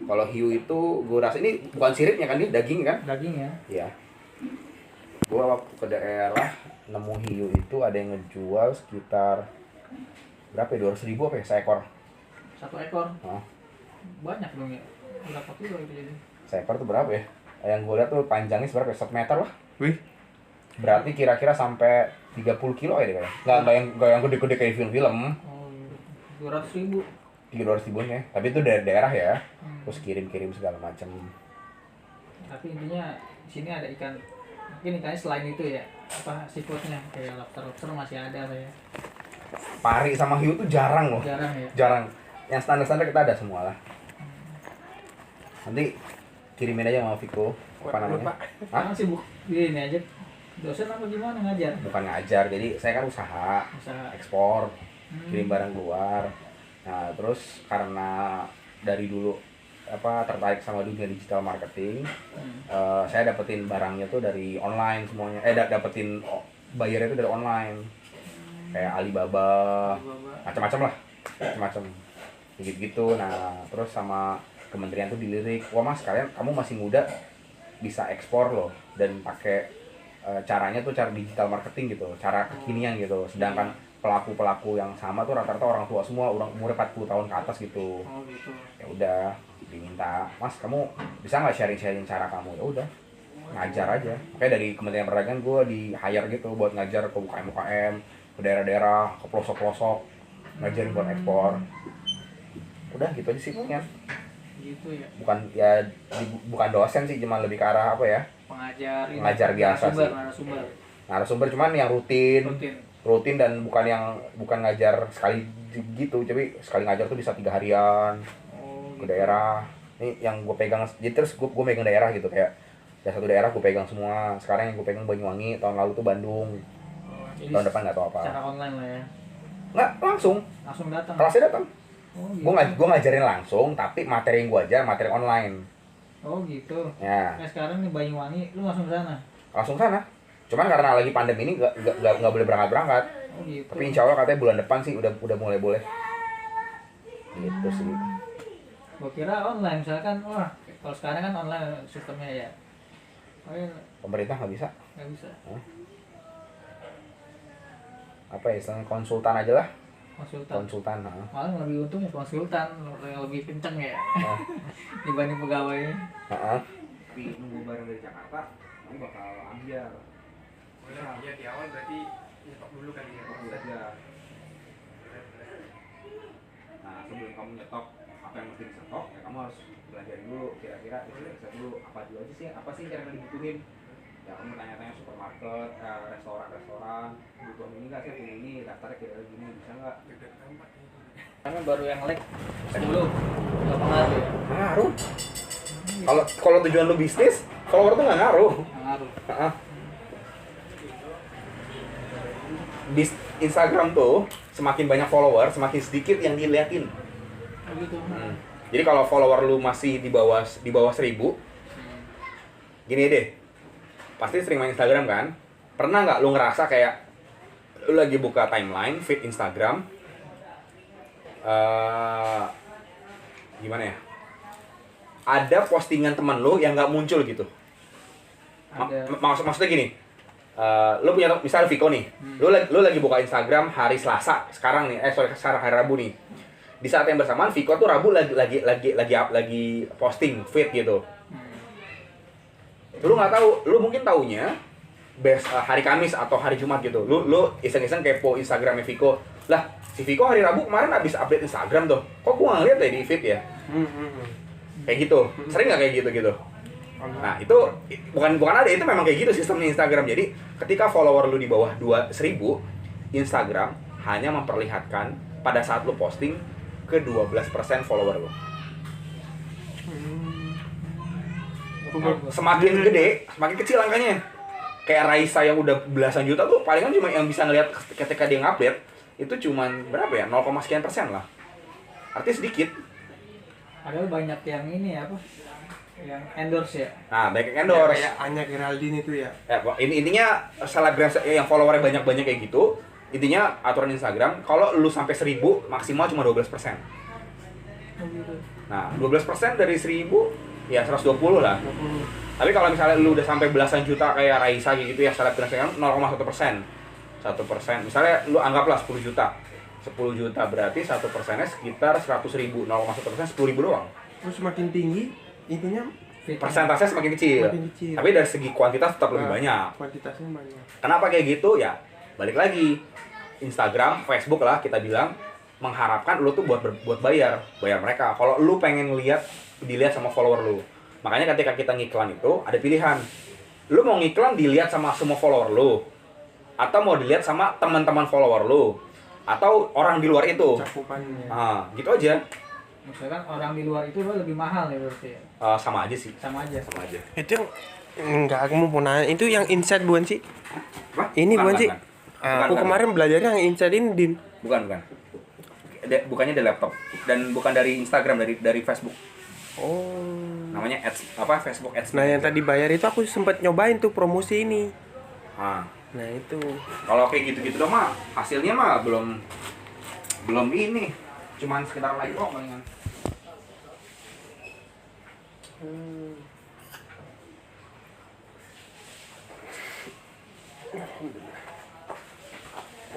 A: Kalau hiu itu gue rasa ini bukan siripnya kan, dia daging kan?
B: Daging ya.
A: Iya. Gue waktu ke daerah nemu hiu itu ada yang ngejual sekitar berapa ya, 200.000 apa ya seekor?
B: 1 ekor.
A: Nah,
B: Banyak dong ya. Berapa kilo itu jadi?
A: seekor tuh berapa ya? Yang gue lihat tuh panjangnya seberapa ya? 1 meter lah.
C: Wih,
A: Berarti kira-kira sampai 30 kilo ya deh kayaknya. Nggak yang gede-gede kayak film-film.
B: Oh, 200.000.
A: 300.000 ya. Tapi itu dari daerah ya. Terus kirim-kirim segala macam.
B: Tapi intinya di sini ada ikan. Mungkin ikannya selain itu ya, apa seafoodnya kayak lobster masih ada lah ya.
A: Pari sama hiu tuh jarang loh.
B: Jarang ya.
A: Jarang. Yang standar-standar kita ada semua lah. Nanti kirimin aja sama Viko. Apa namanya? Hah?
B: Sekarang sibuk ini aja. Dosen apa gimana ngajar?
A: Bukan ngajar, jadi saya kan usaha ekspor, kirim barang keluar. Nah terus karena dari dulu tertarik sama dunia digital marketing, saya dapetin barangnya tuh dari online semuanya. Dapetin bayarnya itu dari online, kayak Alibaba, macam-macam lah, macam-macam gitu. Nah terus sama kementerian tuh dilirik, wah mas kalian kamu masih muda bisa ekspor loh dan pakai caranya tuh cara digital marketing gitu, cara kekinian gitu. Sedangkan pelaku-pelaku yang sama tuh rata-rata orang tua semua, umur 40 tahun ke atas gitu.
B: Oh gitu.
A: Ya udah diminta, mas kamu bisa nggak sharing cara kamu? Ya udah ngajar aja. Makanya dari Kementerian Perdagangan gue di hire gitu buat ngajar ke UKM ke daerah-daerah, ke pelosok-pelosok, ngajarin buat ekspor. Udah gitu aja sih kan.
B: Gitu ya.
A: Bukan dosen sih, cuma lebih ke arah apa ya, pengajar biasa sih. Narasumber cuman yang rutin dan bukan ngajar sekali gitu, tapi sekali ngajar tuh bisa 3 harian ke daerah. Ini yang gue pegang, jadi terus gue megang daerah gitu, kayak ya satu daerah gue pegang semua. Sekarang yang gue pegang Banyuwangi, tahun lalu tuh Bandung, tahun depan nggak tahu apa.
B: Secara online lah ya.
A: Nggak, langsung
B: Datang.
A: kelasnya datang.
B: Oh, gitu.
A: Gue ngajarin langsung, tapi materi yang gue ajar materi online.
B: Oh gitu.
A: Ya.
B: Nah sekarang nih Banyuwangi, lu langsung sana?
A: Langsung sana. Cuman karena lagi pandemi ini nggak boleh berangkat.
B: Oh gitu.
A: Tapi insya Allah katanya bulan depan sih udah mulai boleh. Gitu sih.
B: Gua kira online, misalkan wah kalau sekarang kan online sistemnya ya. Oh iya,
A: Pemerintah nggak bisa.
B: nggak bisa.
A: Apa ya, istilahnya konsultan aja lah. Konsultan.
B: Malah lebih untung ya konsultan, yang lebih kenceng ya dibanding pegawainya.
A: Tapi nunggu barang dari Jakarta, kamu bakal ambil.
C: ya di awal berarti nyetok dulu kali ya.
A: Nah sebelum kamu nyetok apa yang mesti disetok, ya kamu harus belajar dulu kira-kira riset dulu apa dulu aja sih, apa sih yang dibutuhin. Ya kamu tanya-tanya supermarket, restoran, butuh ini nggak sih, ini daftarnya kayak gini, bisa nggak?
B: Karena baru yang lag 10 nggak pengaruh ya.
A: Ngaruh. Kalau tujuan lu bisnis, follower tuh nggak ngaruh.
B: Pengaruh.
A: Di Instagram tuh semakin banyak follower, semakin sedikit yang diliatin.
B: Oh gitu.
A: Jadi kalau follower lu masih di bawah 1.000, gini deh. Pasti sering main Instagram kan? Pernah nggak lu ngerasa kayak lu lagi buka timeline feed Instagram, gimana ya? Ada postingan teman lu yang nggak muncul gitu. Maksudnya gini. Lu punya misalnya Viko nih, lu lagi buka Instagram hari Selasa sekarang nih, sekarang hari Rabu nih. Di saat yang bersamaan Viko tuh Rabu lagi posting feed gitu. Lu nggak tahu, lu mungkin taunya hari Kamis atau hari Jumat gitu. Lu iseng-iseng kepo Instagramnya Viko. Lah, si Viko hari Rabu kemarin habis update Instagram tuh. Kok gua nggak ngeliat ya di feed ya? Kayak gitu. Sering nggak kayak gitu? Nah itu bukan ada, itu memang kayak gitu sistemnya Instagram. Jadi ketika follower lu di bawah 1.000, Instagram hanya memperlihatkan pada saat lu posting ke 12% follower lu. Semakin gede, semakin kecil angkanya. Kayak Raisa yang udah belasan juta tuh palingan cuma yang bisa ngeliat ketika dia ngupdate itu cuman berapa ya, 0, sekian persen lah. Artinya sedikit.
B: Padahal banyak yang ini apa? Yang endorse ya.
A: Nah, banyak yang endorse.
C: Kayak Anya Geraldine itu ya.
A: Ya, intinya selebgram yang followernya banyak kayak gitu, intinya aturan Instagram kalau lu sampai 1000 maksimal cuma 12%. Nah 12% dari 1000 ya 120 lah. Tapi kalau misalnya lu udah sampai belasan juta kayak Raisa gitu ya, selebgram Instagram 0,1%. 1%. Misalnya lu anggaplah 10 juta. 10 juta berarti 1%-nya sekitar 100.000. 0,1% 10.000 doang.
C: Terus semakin tinggi, intinya
A: Persentasenya semakin kecil. Tapi dari segi kuantitas tetap lebih banyak.
C: Kuantitasnya banyak.
A: Kenapa kayak gitu? Ya balik lagi. Instagram, Facebook lah kita bilang mengharapkan lu tuh buat bayar mereka. Kalau lu pengen dilihat sama follower lu. Makanya ketika kita ngiklan itu ada pilihan. Lu mau ngiklan dilihat sama semua follower lu atau mau dilihat sama teman-teman follower lu atau orang di luar itu.
C: Cakupannya.
A: Gitu aja.
B: Misalkan orang di luar itu lebih mahal ya berarti ya?
A: Sama aja sih.
B: Sama aja.
C: Itu yang enggak, aku mau nanya, itu yang insight bukan sih?
A: Apa?
C: Ini bukan sih?
A: Bukan.
C: Aku kemarin belajarnya yang insight ini, Din.
A: Bukan. Bukannya dari laptop dan bukan dari Instagram, dari Facebook.
C: Oh.
A: Namanya Facebook Ads.
C: Nah, yang tadi bayar itu aku sempat nyobain tuh promosi ini. Nah, itu.
A: Kalau kayak gitu-gitu dong mah hasilnya mah belum ini. Cuman sekedar like palingan.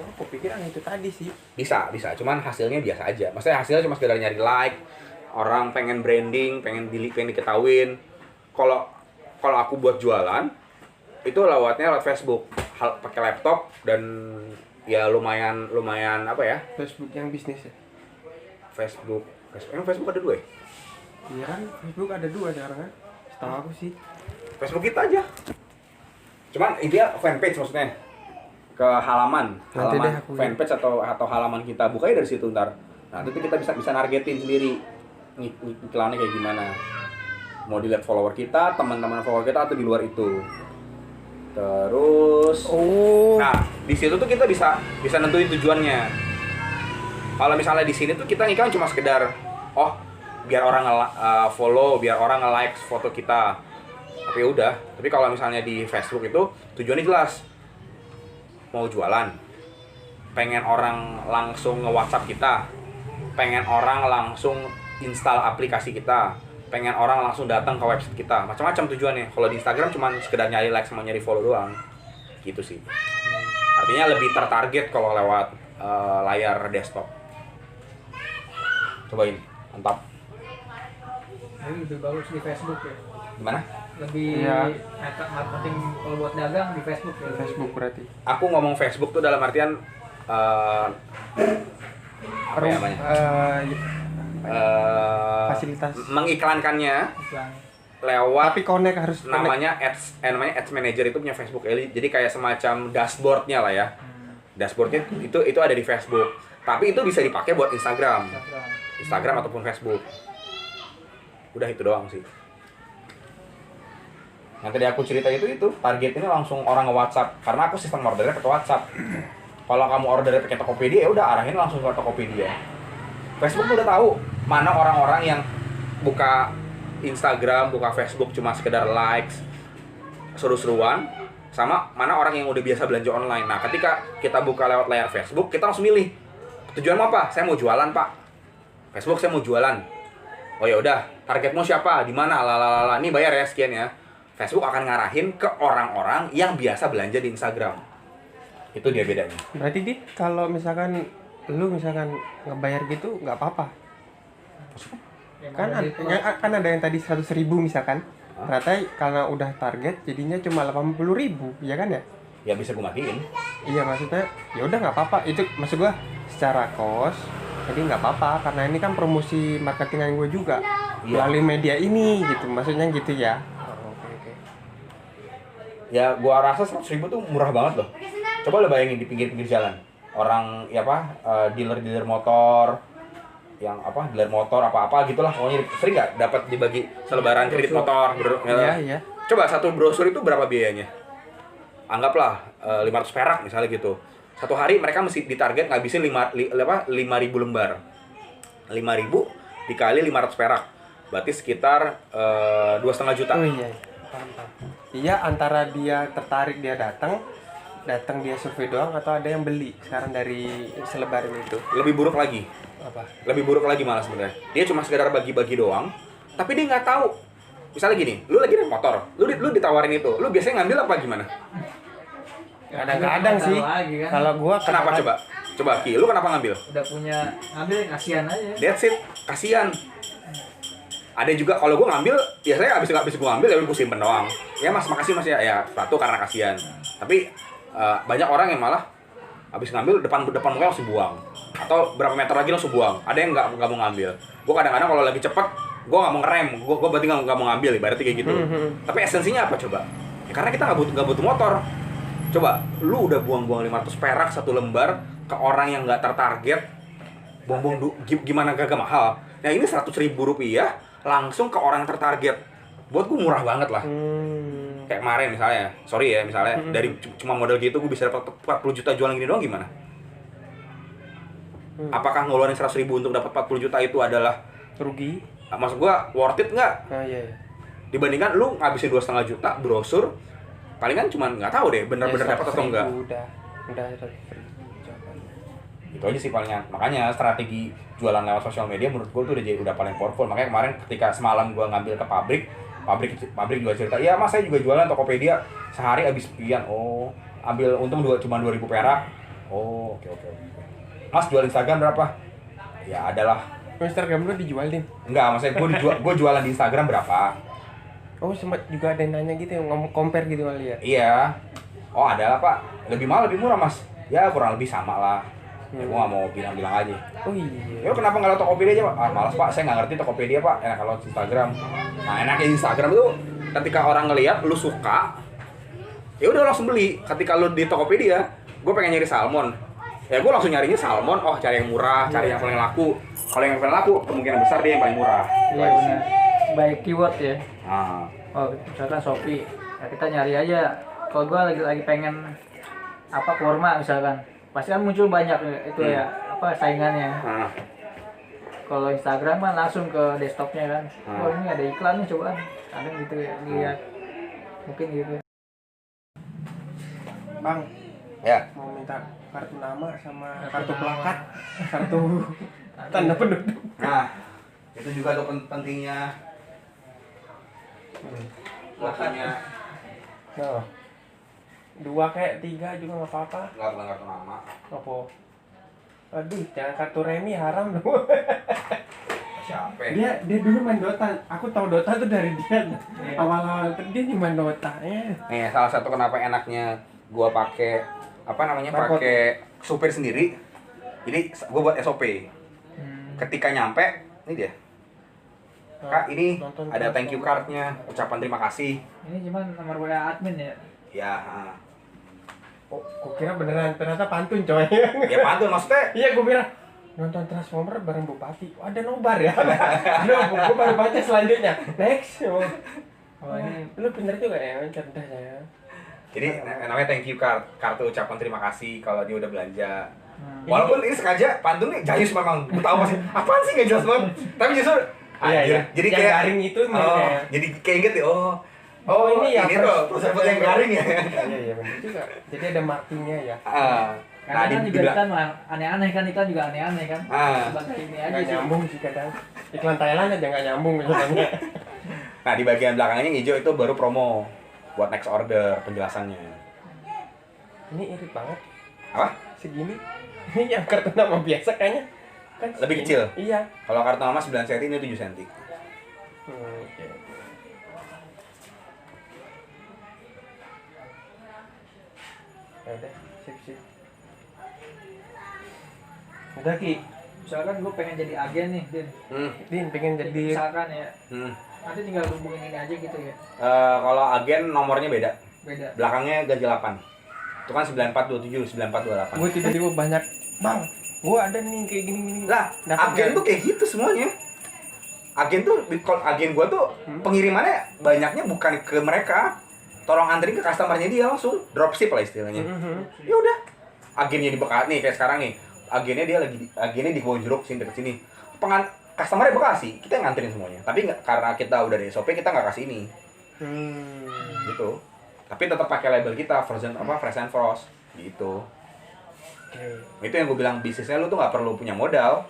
C: Aku pikir yang itu tadi sih.
A: Bisa, cuman hasilnya biasa aja. Maksudnya hasilnya cuma sekedar nyari like, orang pengen branding, pengen diketahuin. Kalau aku buat jualan, itu lewat Facebook, pakai laptop dan ya lumayan apa ya?
C: Facebook yang bisnis ya.
A: Facebook ada 2 ya?
C: Iya kan, Facebook ada 2 sekarang kan. Setahu aku sih.
A: Facebook kita aja. Cuman intinya fanpage maksudnya. Ke halaman fanpage atau halaman kita bukanya dari situ ntar. Nah, itu kita bisa nargetin sendiri iklannya kayak gimana. Mau dilihat follower kita, teman-teman follower kita atau di luar itu. Terus nah, di situ tuh kita bisa nentuin tujuannya. Kalau misalnya di sini tuh kita ngiklan cuma sekedar biar orang follow, biar orang nge-like foto kita. Tapi udah. Tapi kalau misalnya di Facebook itu tujuannya jelas. Mau jualan. Pengen orang langsung nge-WhatsApp kita. Pengen orang langsung install aplikasi kita. Pengen orang langsung datang ke website kita. Macam-macam tujuannya. Kalau di Instagram cuma sekedar nyari like sama nyari follow doang. Gitu sih. Artinya lebih tertarget kalau lewat layar desktop. Cobain, mantap.
B: Jadi lebih bagus di Facebook ya.
A: Gimana?
B: Lebih marketing kalau buat dagang di Facebook ya.
C: Facebook berarti.
A: Aku ngomong Facebook tuh dalam artian apa ya namanya?
C: Fasilitas
A: mengiklankannya lewat
C: tapi connect harus
A: namanya ads manager itu punya Facebook. Jadi kayak semacam dashboardnya lah ya. Dashboardnya itu ada di Facebook. Tapi itu bisa dipakai buat Instagram ataupun Facebook. Udah itu doang sih. Yang tadi aku cerita itu targetnya langsung orang nge-WhatsApp karena aku sistem ordernya pakai WhatsApp. Kalau kamu ordernya pakai Tokopedia ya udah arahin langsung ke Tokopedia. Facebook tuh udah tahu mana orang-orang yang buka Instagram, buka Facebook cuma sekedar likes, seru-seruan, sama mana orang yang udah biasa belanja online. Nah, ketika kita buka lewat layar Facebook, kita langsung milih tujuan mau apa? Saya mau jualan, Pak. Facebook saya mau jualan. Oh ya udah, targetmu siapa? Di mana? Lalala. Ini bayar ya sekian ya. Facebook akan ngarahin ke orang-orang yang biasa belanja di Instagram. Itu dia bedanya.
C: Berarti Dit, kalau misalkan lu ngebayar gitu nggak apa-apa. Kan ada yang tadi 100.000 misalkan. Ternyata karena udah target jadinya cuma 80.000, ya kan ya?
A: Ya bisa gue matiin.
C: Iya, maksudnya ya udah nggak apa-apa. Itu maksud gua secara cost jadi nggak apa-apa karena ini kan promosi marketingan gue juga melalui media ini gitu, maksudnya gitu ya. Oke.
A: Ya gua rasa 100.000 tuh murah banget loh. Coba lo bayangin di pinggir-pinggir jalan orang dealer motor yang dealer motor apa gitulah, pokoknya sering nggak dapat dibagi selebaran kredit motor.
C: Iya.
A: Coba satu brosur itu berapa biayanya? Anggaplah 500 perak misalnya gitu. Satu hari mereka mesti ditarget ngabisin 5.000 lembar. 5.000 dikali 500 perak. Berarti sekitar 2,5 juta.
C: Oh iya. Iya, antara dia tertarik dia datang datang dia survei doang atau ada yang beli sekarang dari selebaran itu?
A: Lebih buruk lagi.
C: Apa?
A: Lebih buruk lagi malah sebenarnya. Dia cuma sekedar bagi-bagi doang, tapi dia nggak tahu. Misalnya gini, lu lagi naik motor, lu ditawarin itu, lu biasanya ngambil apa gimana?
C: Kadang-kadang sih.
B: Lagi, kan?
C: Kalau gua
A: Kenapa coba? Coba Ki, lu kenapa ngambil?
B: Udah punya ngambil kasihan aja.
A: That's it, kasihan. Ada juga kalau gue ngambil, biasanya abis gue ngambil ya gue simpen doang. Ya mas, makasih mas ya satu karena kasihan. Tapi banyak orang yang malah abis ngambil depan muka langsung buang. Atau berapa meter lagi langsung buang. Ada yang nggak mau ngambil. Gue kadang-kadang kalau lagi cepet, gue nggak mau ngerem. Gue berarti nggak mau ngambil, ibaratnya kayak gitu. Tapi esensinya apa coba? Ya, karena kita nggak butuh motor. Coba, lu udah buang-buang 500 perak satu lembar ke orang yang nggak tertarget. Buang-buang gimana gak mahal? Nah ini 100.000 rupiah langsung ke orang yang tertarget. Buat gue murah banget lah. Kayak kemarin misalnya, sorry ya misalnya dari cuma model gitu gue bisa dapat 40 juta jualan gini doang gimana? Apakah ngeluarin 100.000 untuk dapat 40 juta itu adalah
C: rugi?
A: Maksud gue worth it nggak?
C: Nah, iya.
A: Dibandingkan lu ngabisin 2,5 juta brosur, palingan cuma nggak tahu deh bener-bener dapat atau enggak.
C: Udah
A: Itu aja sih palingnya. Makanya strategi jualan lewat sosial media menurut gue tuh udah paling powerful. Makanya kemarin ketika semalam gue ngambil ke pabrik juga cerita, iya mas saya juga jualan Tokopedia sehari habis sekian. Oh, ambil untung cuma 2.000 perak. Oh, oke. Mas jual Instagram berapa? Ya adalah.
C: Instagram lu dijualin?
A: Enggak, maksudnya gue jualan di Instagram berapa?
C: Oh, sempat juga ada yang nanya gitu, yang ngomong compare gitu kali ya?
A: Iya. Oh, ada lah pak. Lebih mahal lebih murah mas? Ya kurang lebih sama lah. Ya gue gak mau bilang aja.
C: Oh iya.
A: Ya kenapa nggak lewat Tokopedia aja pak? Ah malas pak, saya nggak ngerti Tokopedia pak. Enak kalau Instagram. Nah enaknya Instagram itu ketika orang ngelihat lu suka, ya udah langsung beli. Ketika lu di Tokopedia, gue pengen nyari salmon, ya gue langsung nyarinya salmon. Oh cari yang murah, cari yang paling laku. Kalau yang paling laku kemungkinan besar dia yang paling murah.
B: Iya benar. Baik keyword ya.
A: Nah.
B: Oh misalkan Shopee, ya kita nyari aja. Kalau gue lagi pengen apa kurma misalkan, pasti kan muncul banyak itu ya apa saingannya. Kalau Instagram kan langsung ke desktopnya kan. Oh ini ada iklan nih coba. Kadang gitu ya lihat. Mungkin gitu.
C: Bang,
A: Ya.
C: mau minta kartu nama sama kartu plakat, kartu tanda penduduk.
A: Nah, itu juga tuh pentingnya. Makanya.
C: Nah, 2 kayak 3 juga nggak apa-apa.
A: Nggak kartu nama.
C: Apa? Aduh, jangan kartu remi haram loh.
A: Siapa?
C: Dia dulu main Dota. Aku tahu Dota tuh dari dia. Awal-awal tuh dia cuma Dota ya.
A: Nih, salah satu kenapa enaknya gua pakai pakai supir sendiri. Jadi gua buat SOP. Ketika nyampe, ini dia. Kak, ini ada thank you card-nya, ucapan terima kasih.
B: Ini cuma nomor WA admin ya.
A: Ya.
C: Oh, gua kira beneran ternyata pantun coy.
A: Ya pantun maksudnya.
C: Iya, gua kira nonton Transformer bareng Bupati. Oh, ada nobar ya. Gua baru baca selanjutnya. Next. Oh, ini lu pinter juga ya, cerdas ya.
A: Jadi namanya thank you card, kartu ucapan terima kasih kalau dia udah belanja. Walaupun ini sengaja pantun nih jayus memang. Gua tahu pasti apaan sih nggak jelas banget. Tapi justru
C: Iya.
A: Jadi
C: yang
A: kayak
C: garing itu
A: jadi kayak inget ya. Oh,
C: ini ya
A: tuh proses yang garing ya.
C: Iya benar juga. Jadi ada markingnya ya.
B: Karena kan juga iklan aneh-aneh kan, iklan juga aneh-aneh kan. Sebagai ini aja
C: Nggak nyambung sih kadang. Iklan Thailand aja nggak nyambung misalnya.
A: Nah di bagian belakangnya yang hijau itu baru promo buat next order penjelasannya.
C: Ini irit banget.
A: Apa?
C: Segini. Ini yang kartu nama biasa kayaknya. Kan
A: Lebih kecil?
C: Iya.
A: Kalau kartu nama 9 cm ini 7 cm.
C: Oke. Udah, sip. Udah Ki.
B: Misalkan gue pengen jadi agen nih,
C: Din pengen jadi.
B: Misalkan ya. Nanti tinggal hubungin ini aja gitu ya.
A: Kalau agen nomornya beda.
B: Beda.
A: Belakangnya ganjil 8. Itu kan 9427, 9428.
C: Gue tiba-tiba banyak, Bang, gue ada nih kayak gini-gini.
A: Lah, agen tuh kayak gitu semuanya. Agen tuh, kalau agen gua tuh pengirimannya banyaknya bukan ke mereka. Tolong anterin ke customer-nya dia langsung, dropship lah istilahnya. Ya udah. Agennya di Bekasi nih kayak sekarang nih. Agennya di Kebon Jeruk sini deket sini. Customer-nya Bekasi, kita yang nganterin semuanya. Tapi karena kita udah di SOP kita nggak kasih ini. Gitu. tapi tetap pakai label kita Frozen Fresh and Frost gitu. Itu yang gue bilang, bisnisnya lu tuh nggak perlu punya modal,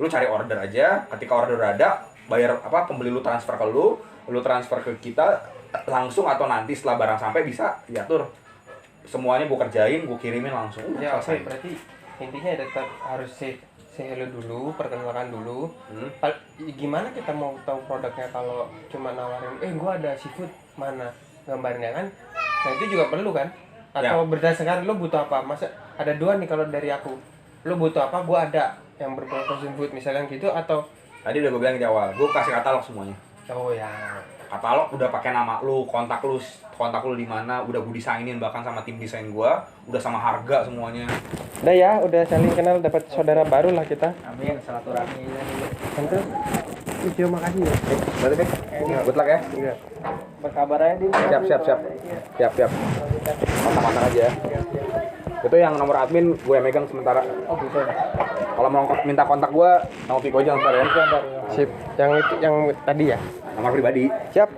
A: lu cari order aja, ketika order ada bayar pembeli lu transfer ke lu transfer ke kita langsung, atau nanti setelah barang sampai bisa diatur semuanya, gue kerjain, gue kirimin langsung.
C: Ya oke, berarti intinya tetap harus say hello dulu, perkenalkan dulu. Gimana kita mau tahu produknya kalau cuma nawarin, gua ada seafood, mana gambarnya kan? Nah itu juga perlu kan? Atau berdasarkan lo butuh apa? Masa ada dua nih kalau dari aku, lo butuh apa? Gua ada yang berbau frozen food misalnya gitu, atau
A: tadi udah gue bilang di awal, gue kasih katalog semuanya.
C: oh ya,
A: Katalog udah pakai nama lu, kontak lu di mana, udah gue desainin bahkan sama tim desain gue, udah sama harga semuanya.
C: udah ya, udah saling kenal, dapat saudara baru lah kita.
B: Amin, silaturahmi dulu.
C: Tentu. Terima kasih ya.
A: Berarti deh, good luck ya.
C: Iya.
B: Berkabar aja di.
A: Siap. Kontak-kontak aja. Itu yang nomor admin gue yang megang sementara.
B: Oh gitu.
A: Kalau mau minta kontak gue, nama Viko aja ntar ya.
C: Sip. Yang itu yang tadi ya.
A: Nama pribadi.
C: Siap.